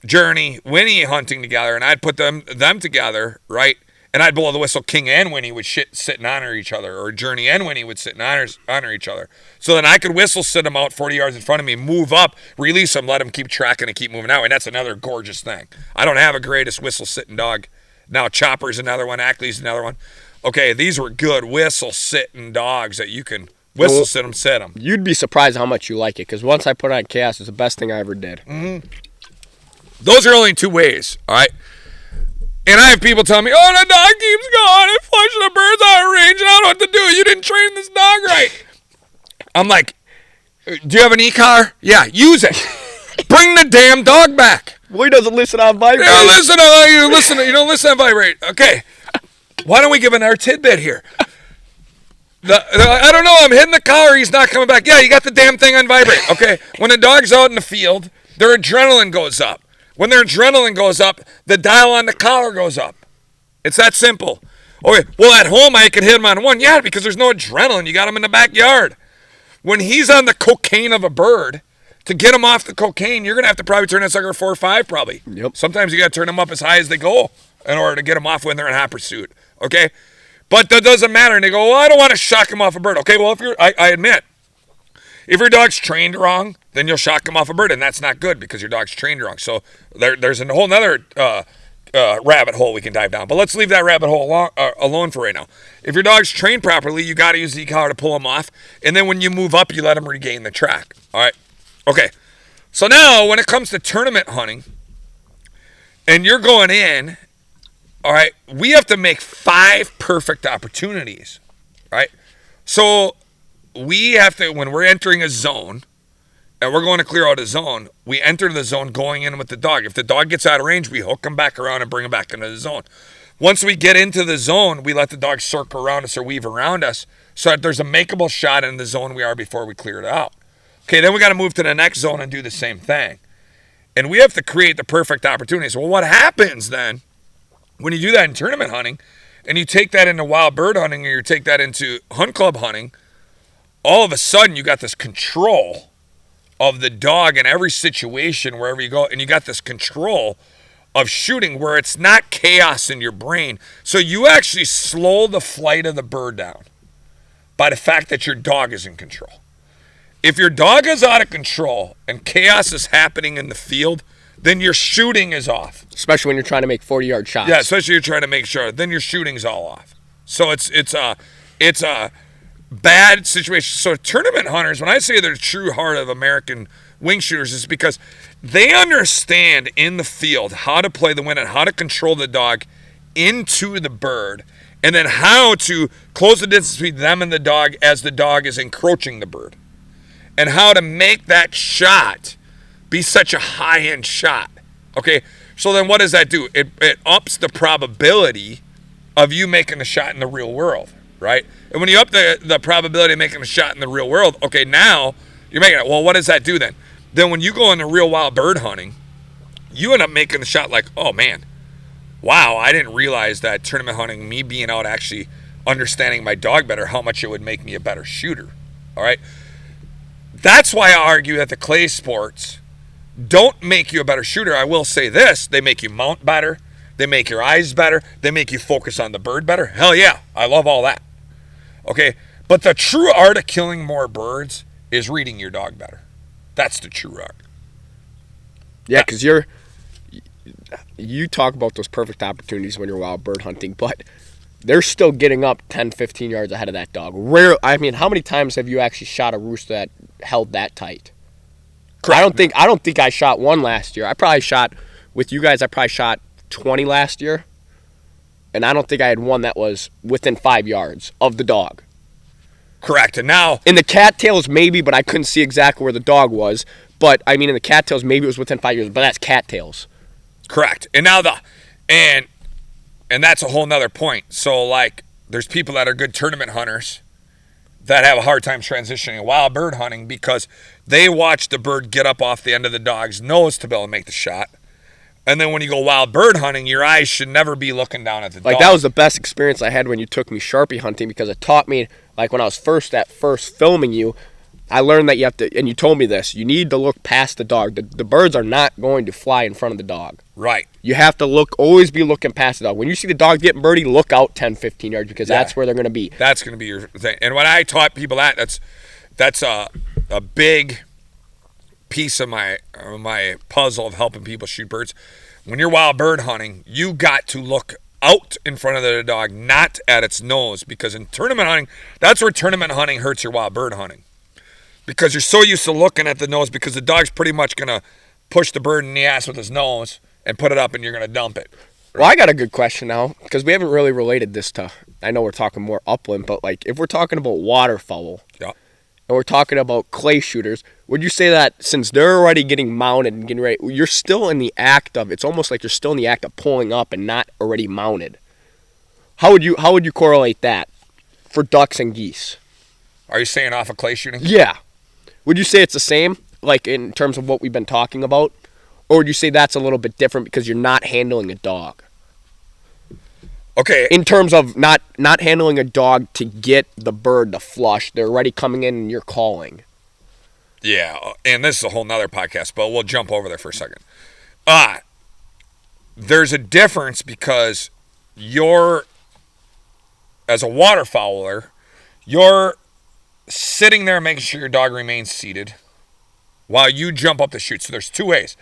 Journey, Winnie hunting together, and I'd put them together, right? And I'd blow the whistle. King and Winnie would sit and honor each other, or Journey and Winnie would sit and honor each other. So then I could whistle sit them out 40 yards in front of me, move up, release them, let them keep tracking and keep moving out. And that's another gorgeous thing. I don't have a greatest whistle sitting dog. Now Chopper's another one, Ackley's another one. Okay, these were good whistle sitting dogs that you can whistle sit them. You'd be surprised how much you like it, because once I put on Chaos, it's the best thing I ever did. Mm-hmm. Those are only 2 ways, all right? And I have people tell me, oh, the dog keeps going and flushing the birds out of range and I don't know what to do. You didn't train this dog right. I'm like, do you have an e-collar? Yeah, use it. Bring the damn dog back. Well, he doesn't listen on vibrate. You don't listen on vibrate. Okay. Why don't we give another tidbit here? I don't know. I'm hitting the collar. He's not coming back. Yeah, you got the damn thing on vibrate. Okay. When the dog's out in the field, their adrenaline goes up. When their adrenaline goes up, the dial on the collar goes up. It's that simple. Okay, well, at home, I can hit him on 1. Yeah, because there's no adrenaline. You got him in the backyard. When he's on the cocaine of a bird, to get him off the cocaine, you're going to have to probably turn that sucker 4 or 5, probably. Yep. Sometimes you got to turn them up as high as they go in order to get them off when they're in hot pursuit. Okay? But that doesn't matter. And they go, well, I don't want to shock him off a bird. Okay, well, I admit, if your dog's trained wrong, then you'll shock him off a bird, and that's not good because your dog's trained wrong. So there's a whole nother rabbit hole we can dive down. But let's leave that rabbit hole alone for right now. If your dog's trained properly, you got to use the e-collar to pull him off, and then when you move up, you let him regain the track. All right? Okay. So now when it comes to tournament hunting, and you're going in, all right, we have to make 5 perfect opportunities, right? So we have to, when we're entering a zone, and we're going to clear out a zone, we enter the zone going in with the dog. If the dog gets out of range, we hook him back around and bring him back into the zone. Once we get into the zone, we let the dog circle around us or weave around us so that there's a makeable shot in the zone we are before we clear it out. Okay, then we got to move to the next zone and do the same thing. And we have to create the perfect opportunities. Well, what happens then when you do that in tournament hunting and you take that into wild bird hunting or you take that into hunt club hunting, all of a sudden you got this control of the dog in every situation wherever you go, and you got this control of shooting where it's not chaos in your brain. So you actually slow the flight of the bird down by the fact that your dog is in control. If your dog is out of control and chaos is happening in the field, then your shooting is off. Especially when you're trying to make 40-yard shots. Yeah, especially you're trying to make sure. Then your shooting's all off. So it's a bad situation. So tournament hunters, when I say they're the true heart of American wing shooters, is because they understand in the field how to play the wind and how to control the dog into the bird, and then how to close the distance between them and the dog as the dog is encroaching the bird, and how to make that shot be such a high-end shot. Okay, so then what does that do? It ups the probability of you making the shot in the real world, right? And when you up the probability of making a shot in the real world, okay, now you're making it. Well, what does that do then? Then when you go into real wild bird hunting, you end up making the shot like, oh man, wow, I didn't realize that tournament hunting, me being out actually understanding my dog better, how much it would make me a better shooter. All right. That's why I argue that the clay sports don't make you a better shooter. I will say this, they make you mount better. They make your eyes better. They make you focus on the bird better. Hell yeah, I love all that. Okay, but the true art of killing more birds is reading your dog better. That's the true art. Yeah, because you talk about those perfect opportunities when you're wild bird hunting, but they're still getting up 10, 15 yards ahead of that dog. I mean, how many times have you actually shot a rooster that held that tight? Correct. I don't think I shot one last year. I probably shot, with you guys, I probably shot 20 last year, and I don't think I had one that was within 5 yards of the dog. Correct. And now in the cattails maybe, but I couldn't see exactly where the dog was. But I mean, in the cattails maybe it was within 5 years, but that's cattails. Correct. And now and that's a whole nother point. So like, there's people that are good tournament hunters that have a hard time transitioning wild bird hunting because they watch the bird get up off the end of the dog's nose to be able to make the shot. And then when you go wild bird hunting, your eyes should never be looking down at the dog. Like, that was the best experience I had when you took me Sharpie hunting, because it taught me, like, when I was first filming you, I learned that you have to, and you told me this, you need to look past the dog. The birds are not going to fly in front of the dog. Right. You have to always be looking past the dog. When you see the dog getting birdie, look out 10, 15 yards, because that's where they're going to be. That's going to be your thing. And when I taught people that's a big piece of my puzzle of helping people shoot birds. When you're wild bird hunting, you got to look out in front of the dog, not at its nose, because in tournament hunting, that's where tournament hunting hurts your wild bird hunting, because you're so used to looking at the nose, because the dog's pretty much going to push the bird in the ass with his nose and put it up, and you're going to dump it. Well, I got a good question now, because we haven't really related this to, I know we're talking more upland, but like if we're talking about waterfowl, yeah, and we're talking about clay shooters, would you say that since they're already getting mounted and getting ready, you're still in the act of, it's almost like you're still in the act of pulling up and not already mounted? How would you correlate that for ducks and geese? Are you saying off of clay shooting? Yeah. Would you say it's the same, like in terms of what we've been talking about? Or would you say that's a little bit different because you're not handling a dog? Okay. In terms of not handling a dog to get the bird to flush, they're already coming in and you're calling. Yeah, and this is a whole nother podcast, but we'll jump over there for a second. There's a difference because as a waterfowler, you're sitting there making sure your dog remains seated while you jump up to shoot. So there's two ways.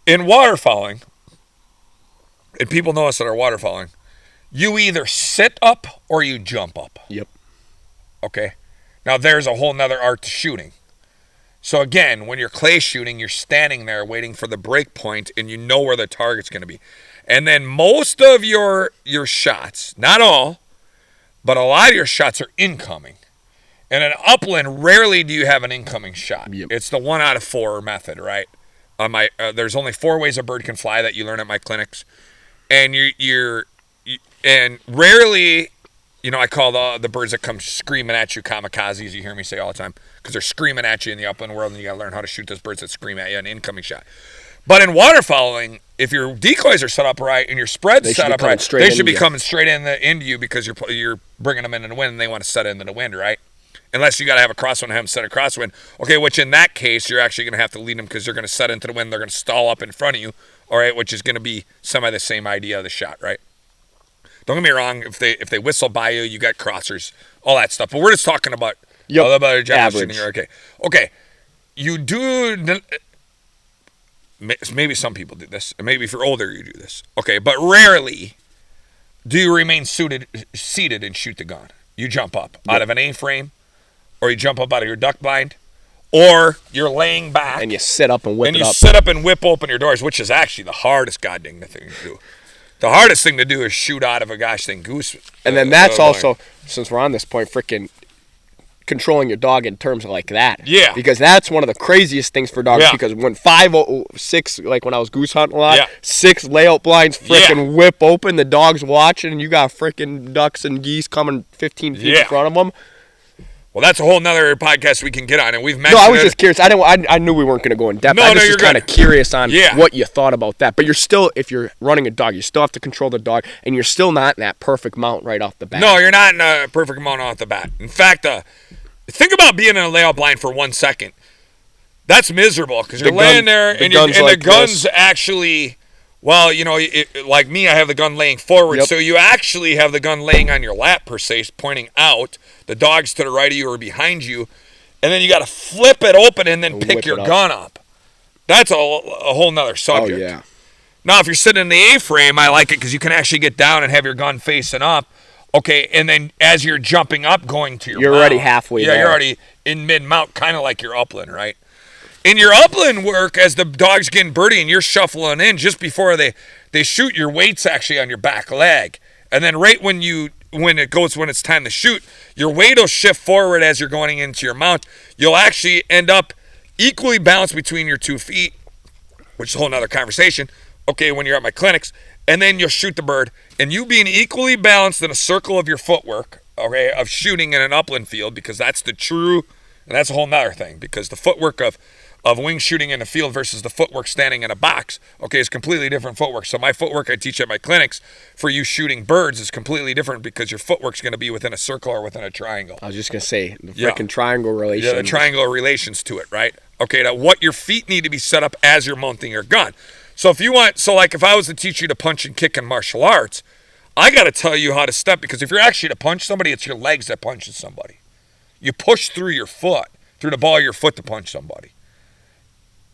In waterfowling, and people know us that are waterfowling, you either sit up or you jump up. Yep. Okay? Now there's a whole nother art to shooting. So again, when you're clay shooting, you're standing there waiting for the break point and you know where the target's going to be. And then most of your shots, not all, but a lot of your shots are incoming. And in upland, rarely do you have an incoming shot. Yep. It's the 1 out of 4 method, right? There's only 4 ways a bird can fly that you learn at my clinics. And and rarely, I call the birds that come screaming at you kamikazes, you hear me say all the time, because they're screaming at you in the upland world, and you got to learn how to shoot those birds that scream at you, an incoming shot. But in waterfowling, if your decoys are set up right and your spread's set up right, they should be coming straight into you because you're bringing them into the wind and they want to set into the wind, right? Unless you got to have a crosswind and have them set a crosswind. Okay, which in that case, you're actually going to have to lead them because they're going to set into the wind. They're going to stall up in front of you, all right, which is going to be semi the same idea of the shot, right? Don't get me wrong. If they whistle by you, you got crossers, all that stuff. But we're just talking about average. Okay. You do. Maybe some people do this, and maybe if you're older, you do this. Okay, but rarely do you remain seated and shoot the gun. You jump up out of an A-frame, or you jump up out of your duck blind, or you're laying back and you sit up and whip it up. And you sit up and whip open your doors, which is actually the hardest goddamn thing to do. The hardest thing to do is shoot out of a gosh dang goose. And then that's also, since we're on this point, freaking controlling your dog in terms of like that. Yeah. Because that's one of the craziest things for dogs. Yeah. Because when 6, like when I was goose hunting a lot, 6 layout blinds freaking whip open, the dog's watching, and you got freaking ducks and geese coming 15 feet in front of them. Well, that's a whole nother podcast we can get on, and we've mentioned. No, I was just curious. I knew we weren't going to go in depth. I just was kind of curious on what you thought about that. But you're still, if you're running a dog, you still have to control the dog, and you're still not in that perfect mount right off the bat. No, you're not in a perfect mount off the bat. In fact, think about being in a layout blind for 1 second. That's miserable because you're laying there, and the gun's actually. Well, you know, like me, I have the gun laying forward, so you actually have the gun laying on your lap, per se, pointing out. The dog's to the right of you or behind you, and then you got to flip it open and then pick your gun up. That's a whole nother subject. Oh, yeah. Now, if you're sitting in the A-frame, I like it because you can actually get down and have your gun facing up. Okay, and then as you're jumping up, going to your You're mount, already halfway there. Yeah, you're already in mid-mount, kind of like your upland, right? In your upland work, as the dog's getting birdie and you're shuffling in, just before they shoot, your weight's actually on your back leg. And then right when it's time to shoot, your weight will shift forward as you're going into your mount. You'll actually end up equally balanced between your 2 feet, which is a whole nother conversation, okay, when you're at my clinics. And then you'll shoot the bird. And you being equally balanced in a circle of your footwork, okay, of shooting in an upland field, because that's the true, and that's a whole nother thing, because the footwork of wing shooting in the field versus the footwork standing in a box, okay, is completely different footwork. So my footwork I teach at my clinics for you shooting birds is completely different because your footwork's going to be within a circle or within a triangle. I was just going to say, the freaking triangle relations. Yeah, the triangle relations to it, right? Okay, now what your feet need to be set up as you're mounting your gun. So if I was to teach you to punch and kick in martial arts, I got to tell you how to step, because if you're actually to punch somebody, it's your legs that punches somebody. You push through your foot, through the ball of your foot to punch somebody.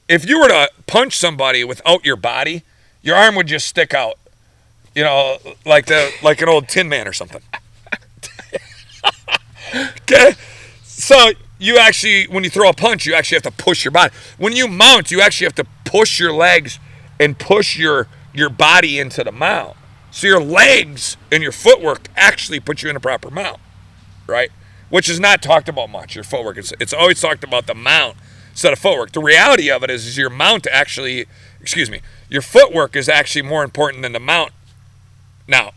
If you were to punch somebody without your body, your arm would just stick out, you know, like an old Tin Man or something. Okay? So you actually, when you throw a punch, you actually have to push your body. When you mount, you actually have to push your legs and push your body into the mount. So your legs and your footwork actually put you in a proper mount, right? Which is not talked about much, your footwork. It's always talked about the mount instead of footwork. The reality of it is your footwork is actually more important than the mount. Now,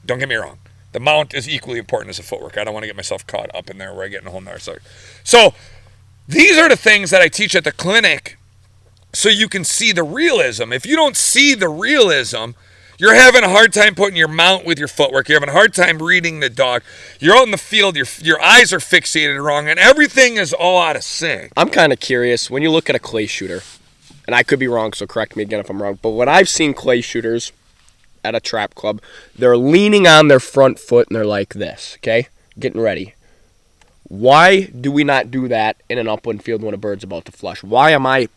don't get me wrong. The mount is equally important as the footwork. I don't want to get myself caught up in there where I get in a whole nother subject. So these are the things that I teach at the clinic so you can see the realism. If you don't see the realism, you're having a hard time putting your mount with your footwork. You're having a hard time reading the dog. You're out in the field. Your eyes are fixated wrong, and everything is all out of sync. I'm kind of curious. When you look at a clay shooter, and I could be wrong, so correct me again if I'm wrong, but when I've seen clay shooters at a trap club, they're leaning on their front foot, and they're like this, okay? Getting ready. Why do we not do that in an upland field when a bird's about to flush? Why am I...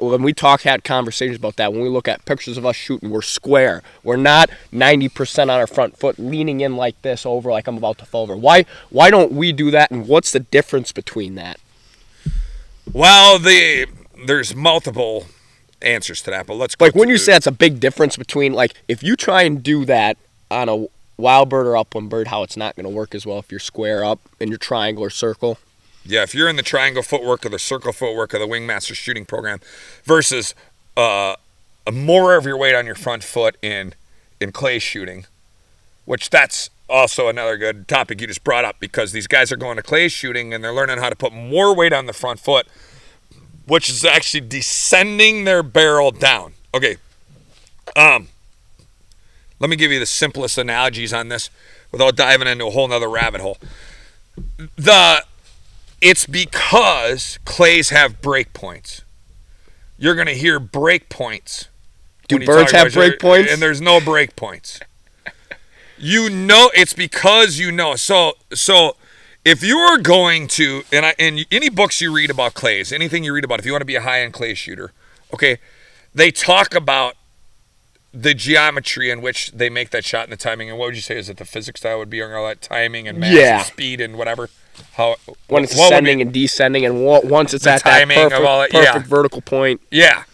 When we had conversations about that, when we look at pictures of us shooting, we're square. We're not 90% on our front foot, leaning in like this over, like I'm about to fall over. Why don't we do that, and what's the difference between that? Well, there's multiple answers to that, but let's go. Like when you say it's a big difference between, like, if you try and do that on a wild bird or upland bird, how it's not going to work as well if you're square up in your triangle or circle. Yeah, if you're in the triangle footwork or the circle footwork of the Wingmasters Shooting Program versus more of your weight on your front foot in clay shooting, which that's also another good topic you just brought up, because these guys are going to clay shooting and they're learning how to put more weight on the front foot, which is actually descending their barrel down. Okay, let me give you the simplest analogies on this without diving into a whole nother rabbit hole. It's because clays have break points. You're going to hear break points. Do birds have break points? And there's no break points. You know, it's because you know. So if you are going to, and any books you read about clays, anything you read about, if you want to be a high-end clay shooter, okay, they talk about the geometry in which they make that shot and the timing. And what would you say? Is it the physics that would be on all that timing and mass and speed and whatever? When it's ascending and descending, and once it's at that perfect vertical point. Yeah.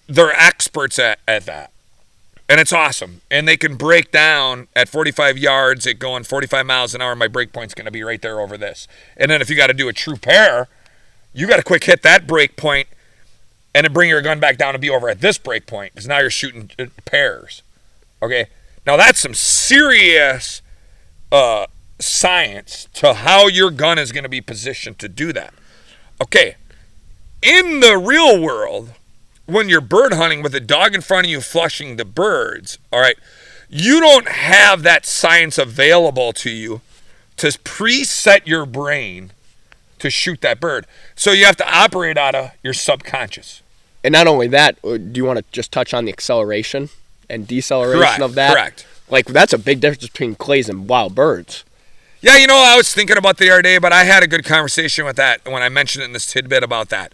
They're experts at that. And it's awesome. And they can break down at 45 yards, it going 45 miles an hour, my break point's going to be right there over this. And then if you got to do a true pair, you got to quick hit that break point and then bring your gun back down and be over at this break point, because now you're shooting pairs. Okay? Now that's some serious science to how your gun is going to be positioned to do that. Okay, in the real world, when you're bird hunting with a dog in front of you flushing the birds, all right, you don't have that science available to you to preset your brain to shoot that bird. So you have to operate out of your subconscious. And not only that, do you want to just touch on the acceleration and deceleration of that? Correct. Like, that's a big difference between clays and wild birds. Yeah, I was thinking about the other day, but I had a good conversation with that when I mentioned it in this tidbit about that,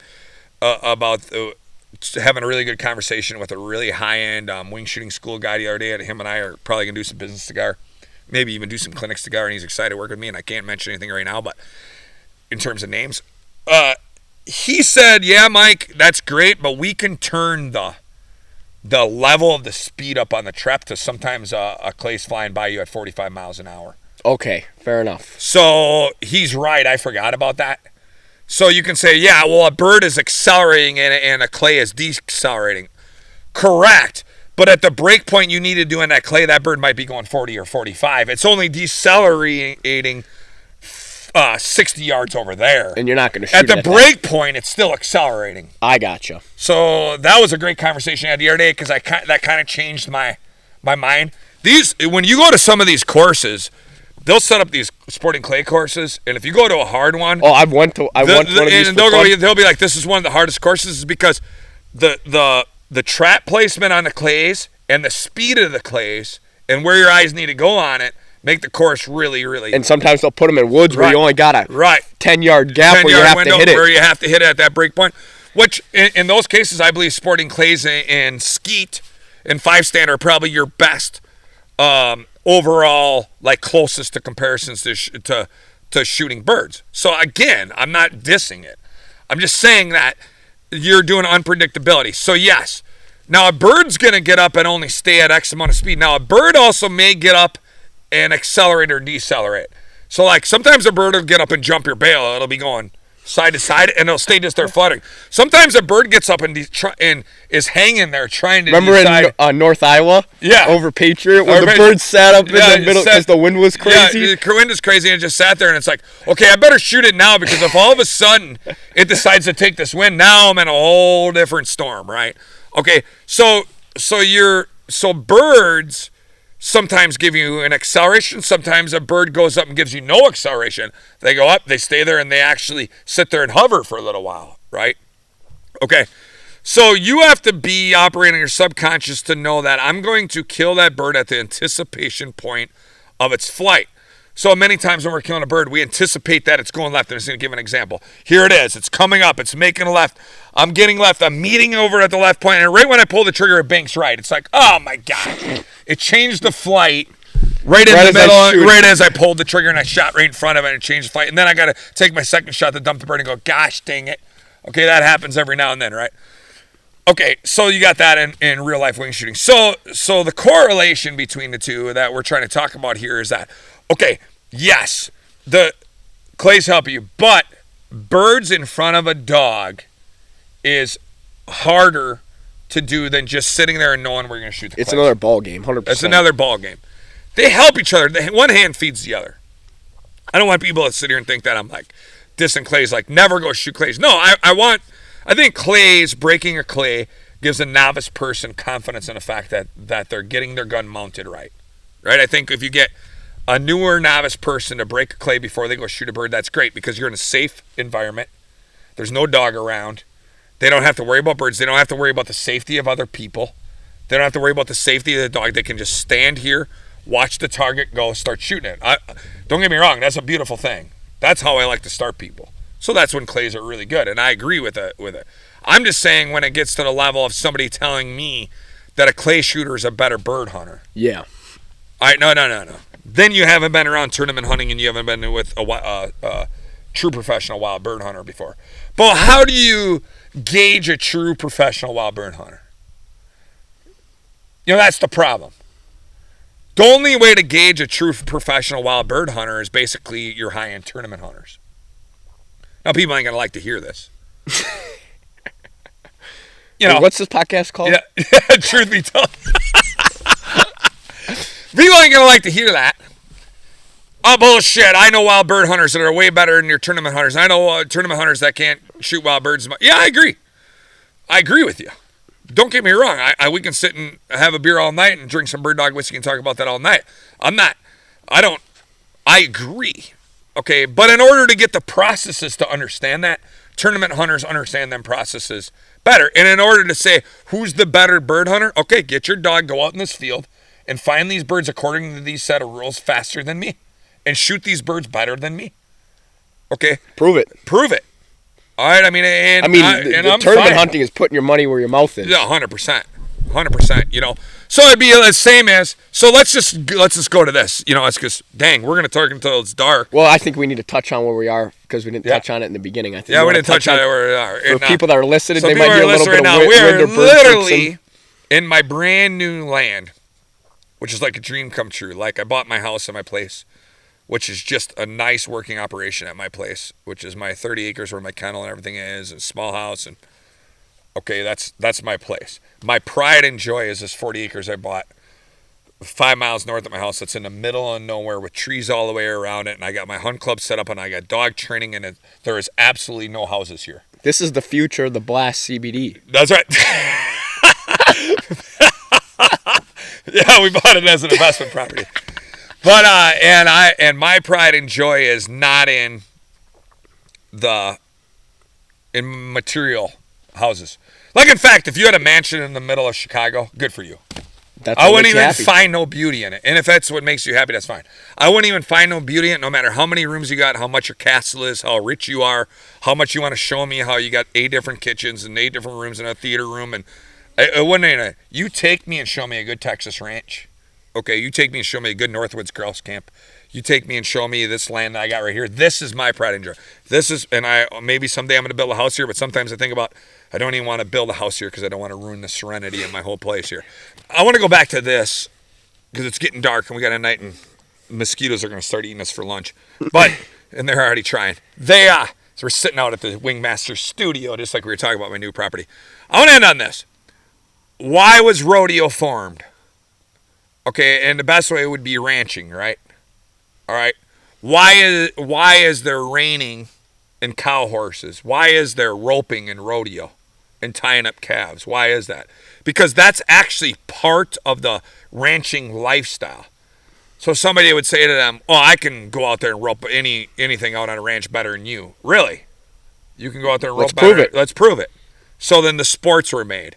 having a really good conversation with a really high-end wing shooting school guy the other day. And him and I are probably going to do some business together, maybe even do some clinics together, and he's excited to work with me, and I can't mention anything right now, but in terms of names. He said, yeah, Mike, that's great, but we can turn the level of the speed up on the trap to sometimes a clay's flying by you at 45 miles an hour. Okay, fair enough. So he's right. I forgot about that. So you can say, yeah, well, a bird is accelerating and a clay is decelerating. Correct. But at the break point you need to do in that clay, that bird might be going 40 or 45. It's only decelerating 60 yards over there. And you're not going to shoot at the break point, it's still accelerating. I gotcha. So that was a great conversation I had the other day because that kind of changed my mind. When you go to some of these courses, they'll set up these sporting clay courses, and if you go to a hard one, I went one of these. And they'll be like, this is one of the hardest courses, is because the trap placement on the clays and the speed of the clays and where your eyes need to go on it make the course really, really. And sometimes they'll put them in woods where you only got a 10-yard gap where you have to hit it. Where you have to hit it at that break point. Which, in those cases, I believe sporting clays and skeet and 5-stand are probably your best overall, like, closest to comparisons to shooting birds. So, again, I'm not dissing it. I'm just saying that you're doing unpredictability. So, yes. Now, a bird's going to get up and only stay at X amount of speed. Now, a bird also may get up and accelerate or decelerate. So, like, sometimes a bird will get up and jump your bail. It'll be going side to side, and it'll stay just there fluttering. Sometimes a bird gets up and is hanging there trying to decide. In North Iowa? Yeah. Over Patriot, where the bird sat up in the middle because the wind was crazy? Yeah, the wind is crazy, and it just sat there, and it's like, okay, I better shoot it now, because if all of a sudden it decides to take this wind, now I'm in a whole different storm, right? Okay, so birds sometimes give you an acceleration. Sometimes a bird goes up and gives you no acceleration. They go up, they stay there, and they actually sit there and hover for a little while, right? Okay, so you have to be operating your subconscious to know that I'm going to kill that bird at the anticipation point of its flight. So many times when we're killing a bird, we anticipate that it's going left. I'm just going to give an example. Here it is. It's coming up. It's making a left. I'm getting left. I'm meeting over at the left point. And right when I pull the trigger, it banks right. It's like, oh, my gosh. It changed the flight right in the middle, right as I pulled the trigger, and I shot right in front of it and changed the flight. And then I got to take my second shot to dump the bird and go, gosh, dang it. Okay, that happens every now and then, right? Okay, so you got that in real life wing shooting. So the correlation between the two that we're trying to talk about here is that, okay, yes, the clays help you, but birds in front of a dog is harder to do than just sitting there and knowing where you're going to shoot the clays. It's another ball game, 100%. It's another ball game. They help each other. One hand feeds the other. I don't want people to sit here and think that I'm like dissing clays, like never go shoot clays. No, I think clays, breaking a clay, gives a novice person confidence in the fact that they're getting their gun mounted right. Right? I think if you get a newer novice person to break a clay before they go shoot a bird, that's great because you're in a safe environment. There's no dog around. They don't have to worry about birds. They don't have to worry about the safety of other people. They don't have to worry about the safety of the dog. They can just stand here, watch the target, go, start shooting it. Don't get me wrong. That's a beautiful thing. That's how I like to start people. So that's when clays are really good, and I agree with it. I'm just saying when it gets to the level of somebody telling me that a clay shooter is a better bird hunter. Yeah. All right, no. Then you haven't been around tournament hunting and you haven't been with a true professional wild bird hunter before. But how do you gauge a true professional wild bird hunter? That's the problem. The only way to gauge a true professional wild bird hunter is basically your high-end tournament hunters. Now, people ain't going to like to hear this. What's this podcast called? Yeah, truth be told. People ain't going to like to hear that. Oh, bullshit. I know wild bird hunters that are way better than your tournament hunters. I know tournament hunters that can't shoot wild birds. Yeah, I agree. I agree with you. Don't get me wrong. We can sit and have a beer all night and drink some bird dog whiskey and talk about that all night. I agree. Okay, but in order to get the processes to understand that, tournament hunters understand them processes better. And in order to say who's the better bird hunter, okay, get your dog, go out in this field, and find these birds according to these set of rules faster than me, and shoot these birds better than me. Okay? Prove it. All right, I mean, the tournament hunting is putting your money where your mouth is. Yeah, 100%, you know. So it'd be the same as, so let's just go to this, you know, it's because, dang, we're going to talk until it's dark. Well, I think we need to touch on where we are because we didn't touch on it in the beginning. I think we didn't touch on it where we are. For people that are listening, they might be a little bit of we are literally in my brand new land, which is like a dream come true. Like, I bought my house and my place, which is just a nice working operation at my place, which is my 30 acres where my kennel and everything is, a small house, and okay, that's my place. My pride and joy is this 40 acres I bought 5 miles north of my house that's in the middle of nowhere with trees all the way around it, and I got my hunt club set up, and I got dog training, and there is absolutely no houses here. This is the future of the Blast CBD. That's right. Yeah, we bought it as an investment property. But and my pride and joy is not in material houses. Like, in fact, if you had a mansion in the middle of Chicago, good for you. I wouldn't even find no beauty in it. And if that's what makes you happy, that's fine. I wouldn't even find no beauty in it, no matter how many rooms you got, how much your castle is, how rich you are, how much you want to show me, how you got 8 different kitchens and 8 different rooms and a theater room. And it wouldn't. You take me and show me a good Texas ranch. Okay, you take me and show me a good Northwoods Grouse Camp. You take me and show me this land that I got right here. This is my pride and joy. Maybe someday I'm going to build a house here, but sometimes I think about, I don't even want to build a house here because I don't want to ruin the serenity of my whole place here. I want to go back to this because it's getting dark and we got a night and mosquitoes are going to start eating us for lunch. And they're already trying. So we're sitting out at the Wingmasters studio, just like we were talking about my new property. I want to end on this. Why was rodeo formed? Okay, and the best way would be ranching, right? All right. Why is there reining in cow horses? Why is there roping in rodeo and tying up calves? Why is that? Because that's actually part of the ranching lifestyle. So somebody would say to them, "Oh, I can go out there and rope anything out on a ranch better than you." Really? You can go out there and rope better? Let's prove it. Let's prove it. So then the sports were made.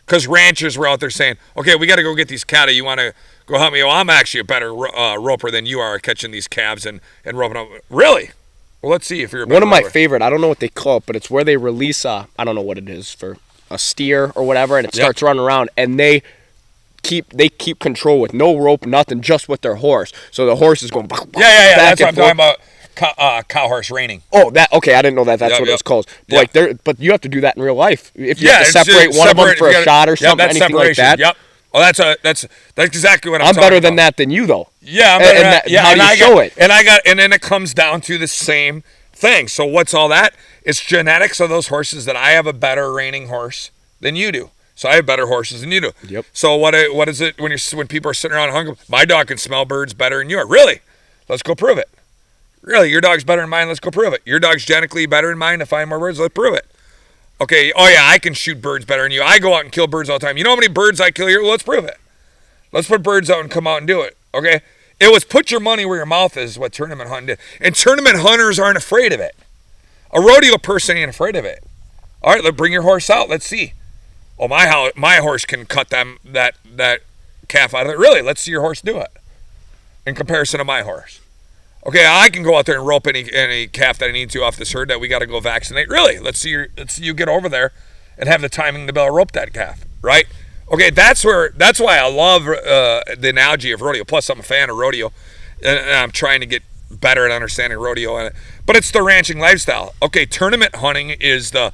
Because ranchers were out there saying, "Okay, we got to go get these cattle. You want to go help me? Well, I'm actually a better roper than you are catching these calves and roping them." Really? Well, let's see if you're a better one of my roper. favorite. I don't know what they call it, but it's where they release I don't know what it is, for a steer or whatever, and it starts running around, and they keep control with no rope, nothing, just with their horse. So the horse is going back That's what I'm talking about. Cow horse reining. Oh, okay. I didn't know that. That's what it was called. But but you have to do that in real life. If you have to separate one of them for a shot or something, anything like that. Yep. Oh, that's exactly what I'm talking about. I'm better than that than you, though. Yeah, I'm better than that. How do you show it? And then it comes down to the same thing. So what's all that? It's genetics of those horses that I have a better reining horse than you do. So I have better horses than you do. Yep. So what is it when people are sitting around hungry? My dog can smell birds better than you are. Really? Let's go prove it. Really? Your dog's better than mine? Let's go prove it. Your dog's genetically better than mine to find more birds? Let's prove it. Okay. Oh yeah, I can shoot birds better than you. I go out and kill birds all the time. You know how many birds I kill here? Well, let's prove it. Let's put birds out and come out and do it. Okay. It was put your money where your mouth is what tournament hunting did. And tournament hunters aren't afraid of it. A rodeo person ain't afraid of it. All right, let's bring your horse out. Let's see. Oh, my horse can cut that calf out of it. Really? Let's see your horse do it in comparison to my horse. Okay, I can go out there and rope any calf that I need to off this herd that we got to go vaccinate. Really? Let's see you get over there and have the timing to be able to rope that calf. Right? Okay, that's why I love the analogy of rodeo. Plus, I'm a fan of rodeo, and I'm trying to get better at understanding rodeo. But it's the ranching lifestyle. Okay, tournament hunting is the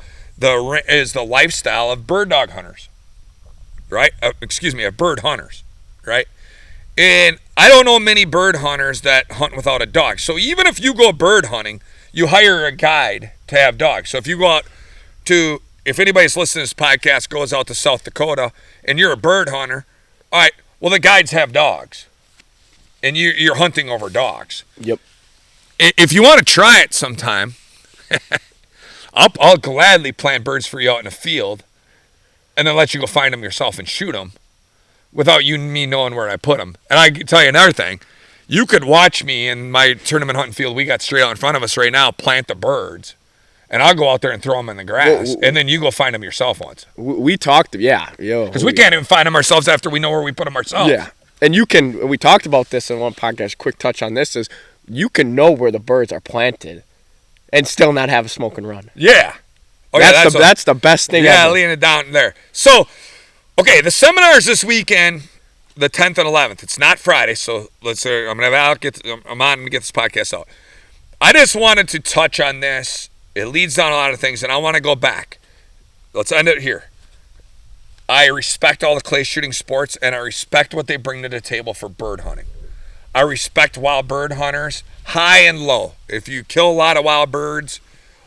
lifestyle of bird dog hunters, right? Of bird hunters, right? And I don't know many bird hunters that hunt without a dog. So even if you go bird hunting, you hire a guide to have dogs. So if you go out if anybody's listening to this podcast goes out to South Dakota and you're a bird hunter, all right, well, the guides have dogs. and you're hunting over dogs. Yep. If you want to try it sometime, I'll gladly plant birds for you out in the field, and then let you go find them yourself and shoot them, without you and me knowing where I put them. And I can tell you another thing. You could watch me in my tournament hunting field we got straight out in front of us right now, plant the birds, and I'll go out there and throw them in the grass, and then you go find them yourself once. We talked, because we can't even find them ourselves after we know where we put them ourselves. Yeah, and we talked about this in one podcast. Quick touch on this is you can know where the birds are planted, and still not have a smoke and run. Yeah, that's the best thing. Yeah, ever. leaning it down there. So, okay, the seminars this weekend. The 10th and 11th. It's not Friday, so let's say I'm on to get this podcast out. I just wanted to touch on this. It leads down a lot of things, and I want to go back. Let's end it here. I respect all the clay shooting sports, and I respect what they bring to the table for bird hunting. I respect wild bird hunters, high and low. If you kill a lot of wild birds,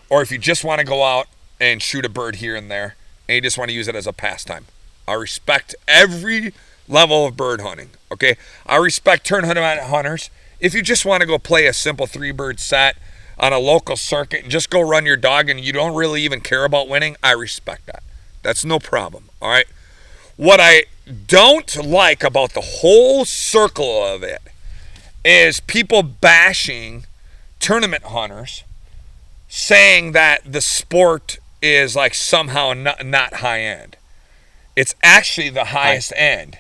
or if you just want to go out and shoot a bird here and there, and you just want to use it as a pastime, I respect every level of bird hunting. Okay, I respect tournament hunters. If you just want to go play a simple 3-bird set on a local circuit and just go run your dog and you don't really even care about winning, I respect that. That's no problem. All right. What I don't like about the whole circle of it is people bashing tournament hunters, saying that the sport is like somehow not high end. It's actually the highest end.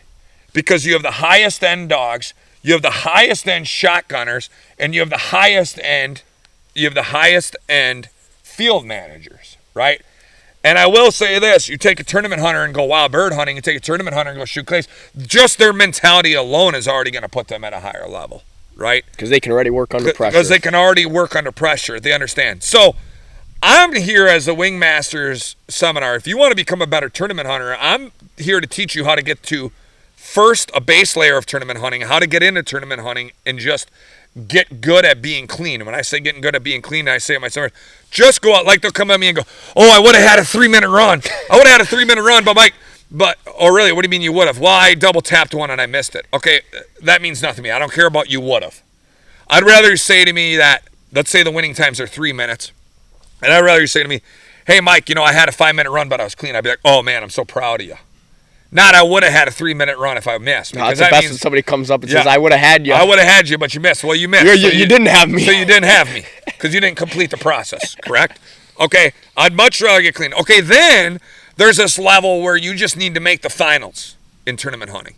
Because you have the highest end dogs, you have the highest end shotgunners, and you have the highest end field managers, right? And I will say this, you take a tournament hunter and go wild bird hunting, you take a tournament hunter and go shoot clays, just their mentality alone is already going to put them at a higher level, right? Because they can already work under pressure. Because they can already work under pressure, they understand. So I'm here as the Wingmasters seminar. If you want to become a better tournament hunter, I'm here to teach you how to get to first, a base layer of tournament hunting, how to get into tournament hunting and just get good at being clean. And when I say getting good at being clean, I say it myself, just go out, like they'll come at me and go, oh, I would have had a 3-minute run. But Mike, really, what do you mean you would have? Well, I double tapped one and I missed it. Okay, that means nothing to me. I don't care about you would have. I'd rather you say to me that, let's say the winning times are 3 minutes, and I'd rather you say to me, hey, Mike, I had a 5-minute run, but I was clean. I'd be like, oh, man, I'm so proud of you. Not I would have had a 3-minute run if I missed. No, it's the best when somebody comes up and says, I would have had you. I would have had you, but you missed. Well, you missed. You didn't have me. So you didn't have me because you didn't complete the process, correct? Okay, I'd much rather get clean. Okay, then there's this level where you just need to make the finals in tournament hunting.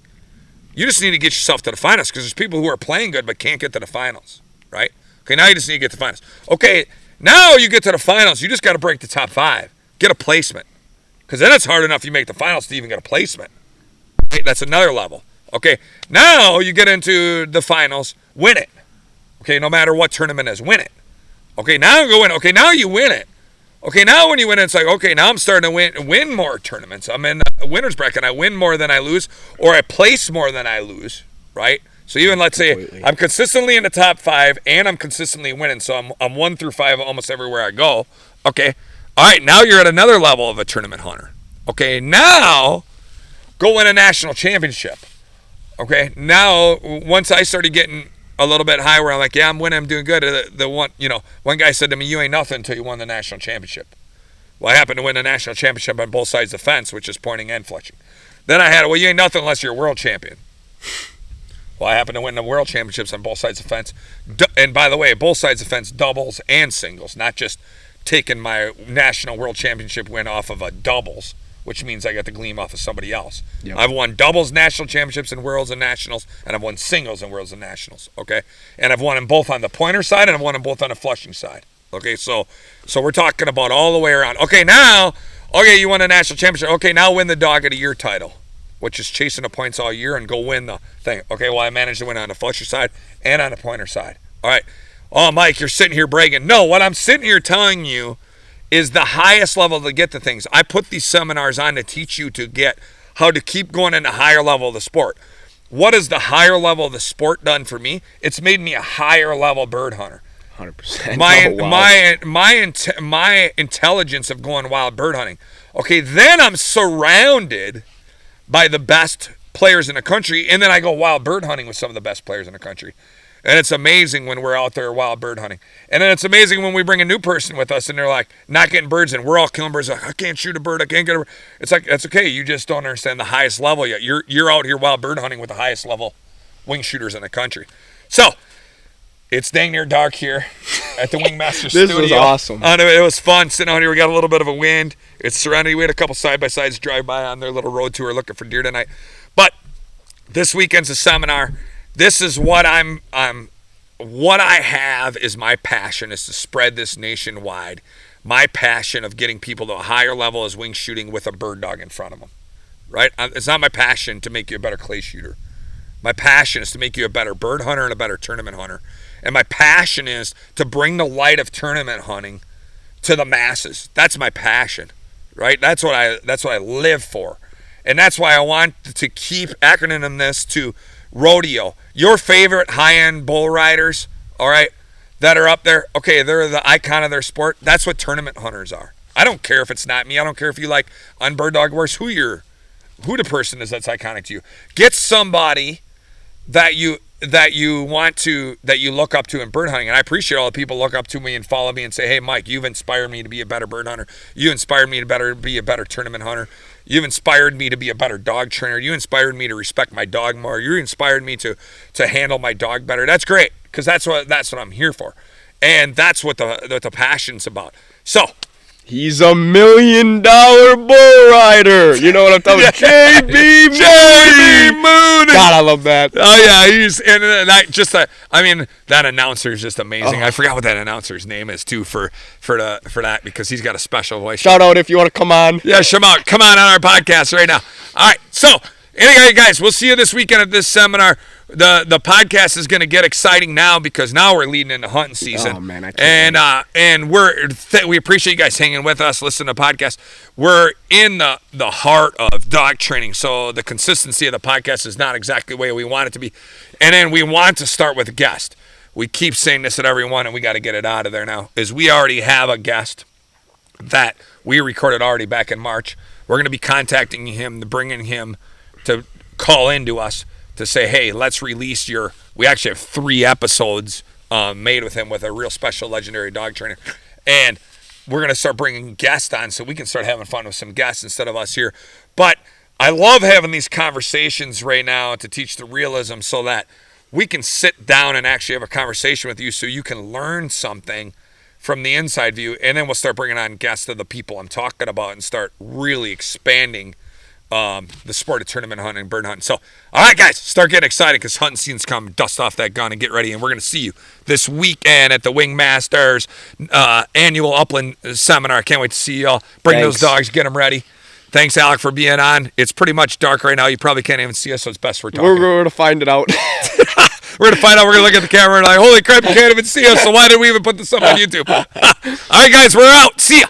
You just need to get yourself to the finals because there's people who are playing good but can't get to the finals, right? Okay, now you just need to get to the finals. Okay, now you get to the finals. You just got to break the top 5. Get a placement. Because then it's hard enough you make the finals to even get a placement. Right? That's another level. Okay, now you get into the finals, win it. Okay, no matter what tournament is, win it. Okay, now go in. Okay, now you win it. Okay, now when you win it, it's like, okay, now I'm starting to win more tournaments. I'm in a winner's bracket. I win more than I lose, or I place more than I lose, right? So even let's say I'm consistently in the top 5 and I'm consistently winning. So I'm 1 through 5 almost everywhere I go. Okay. All right, now you're at another level of a tournament hunter. Okay, now go win a national championship. Okay, now once I started getting a little bit higher, where I'm like, yeah, I'm winning, I'm doing good. One guy said to me, you ain't nothing until you won the national championship. Well, I happened to win the national championship on both sides of the fence, which is pointing and fletching. Then I had, well, you ain't nothing unless you're a world champion. Well, I happened to win the world championships on both sides of the fence. And by the way, both sides of the fence, doubles and singles, not just taking my national world championship win off of a doubles, which means I got to gleam off of somebody else. Yep. I've won doubles national championships and worlds and nationals, and I've won singles and worlds and nationals, okay? And I've won them both on the pointer side, and I've won them both on the flushing side, okay? So we're talking about all the way around. Okay, you won a national championship. Okay, now win the dog of the year title, which is chasing the points all year and go win the thing. Okay, well, I managed to win on the flusher side and on the pointer side. All right. Oh, Mike, you're sitting here bragging. No, what I'm sitting here telling you is the highest level to get to things. I put these seminars on to teach you to get how to keep going in the higher level of the sport. What has the higher level of the sport done for me? It's made me a higher level bird hunter. 100%. My intelligence of going wild bird hunting. Okay, then I'm surrounded by the best players in the country, and then I go wild bird hunting with some of the best players in the country. And it's amazing when we're out there wild bird hunting. And then it's amazing when we bring a new person with us and they're like, not getting birds in. We're all killing birds. Like, I can't shoot a bird. I can't get a bird. It's like, that's okay. You just don't understand the highest level yet. You're out here wild bird hunting with the highest level wing shooters in the country. So, it's dang near dark here at the Wingmasters This studio. was awesome. It was fun sitting out here. We got a little bit of a wind. It's surrounded. We had a couple side-by-sides drive by on their little road tour looking for deer tonight. But this weekend's a seminar. This is what what I have is my passion is to spread this nationwide. My passion of getting people to a higher level is wing shooting with a bird dog in front of them, right? It's not my passion to make you a better clay shooter. My passion is to make you a better bird hunter and a better tournament hunter. And my passion is to bring the light of tournament hunting to the masses. That's my passion, right? That's what I live for. And that's why I want to keep acronyming this to rodeo. Your favorite high-end bull riders, all right, that are up there, okay, they're the icon of their sport. That's what tournament hunters are. I don't care if it's not me. I don't care if you like on bird dog wars, who the person is that's iconic to you. Get somebody that you look up to in bird hunting. And I appreciate all the people look up to me and follow me and say, hey, Mike, you've inspired me to be a better bird hunter. You inspired me to be a better tournament hunter. You've inspired me to be a better dog trainer. You inspired me to respect my dog more. You inspired me to handle my dog better. That's great, because that's what I'm here for. And that's what the passion's about. So, he's $1 million bull rider. You know what I'm talking about? JB Moon. God, I love that. Oh yeah, that announcer is just amazing. I forgot what that announcer's name is too for that, because he's got a special voice. Shout out if you want to come on. Yeah, come on our podcast right now. All right, so anyway, guys, we'll see you this weekend at this seminar. The podcast is going to get exciting now, because now we're leading into hunting season. Oh man, I can't. And we appreciate you guys hanging with us, listening to podcasts. We're in the heart of dog training, so the consistency of the podcast is not exactly the way we want it to be. And then we want to start with a guest. We keep saying this at everyone, and we got to get it out of there now. Is we already have a guest that we recorded already back in March. We're going to be contacting him, bringing him to call into us to say, hey, let's release we actually have 3 episodes made with him, with a real special legendary dog trainer. And we're going to start bringing guests on so we can start having fun with some guests instead of us here. But I love having these conversations right now to teach the realism, so that we can sit down and actually have a conversation with you, so you can learn something from the inside view. And then we'll start bringing on guests of the people I'm talking about and start really expanding the sport of tournament hunting and bird hunting. So, all right, guys, start getting excited, because hunting season's coming. Dust off that gun and get ready. And we're going to see you this weekend at the Wingmasters annual Upland seminar. I can't wait to see y'all. Bring those dogs, get them ready. Thanks, Alec, for being on. It's pretty much dark right now. You probably can't even see us, so it's best we're talking. We're going to find it out. We're going to find out. We're going to look at the camera and like, holy crap, you can't even see us, so why did we even put this up on YouTube? All right, guys, we're out. See ya.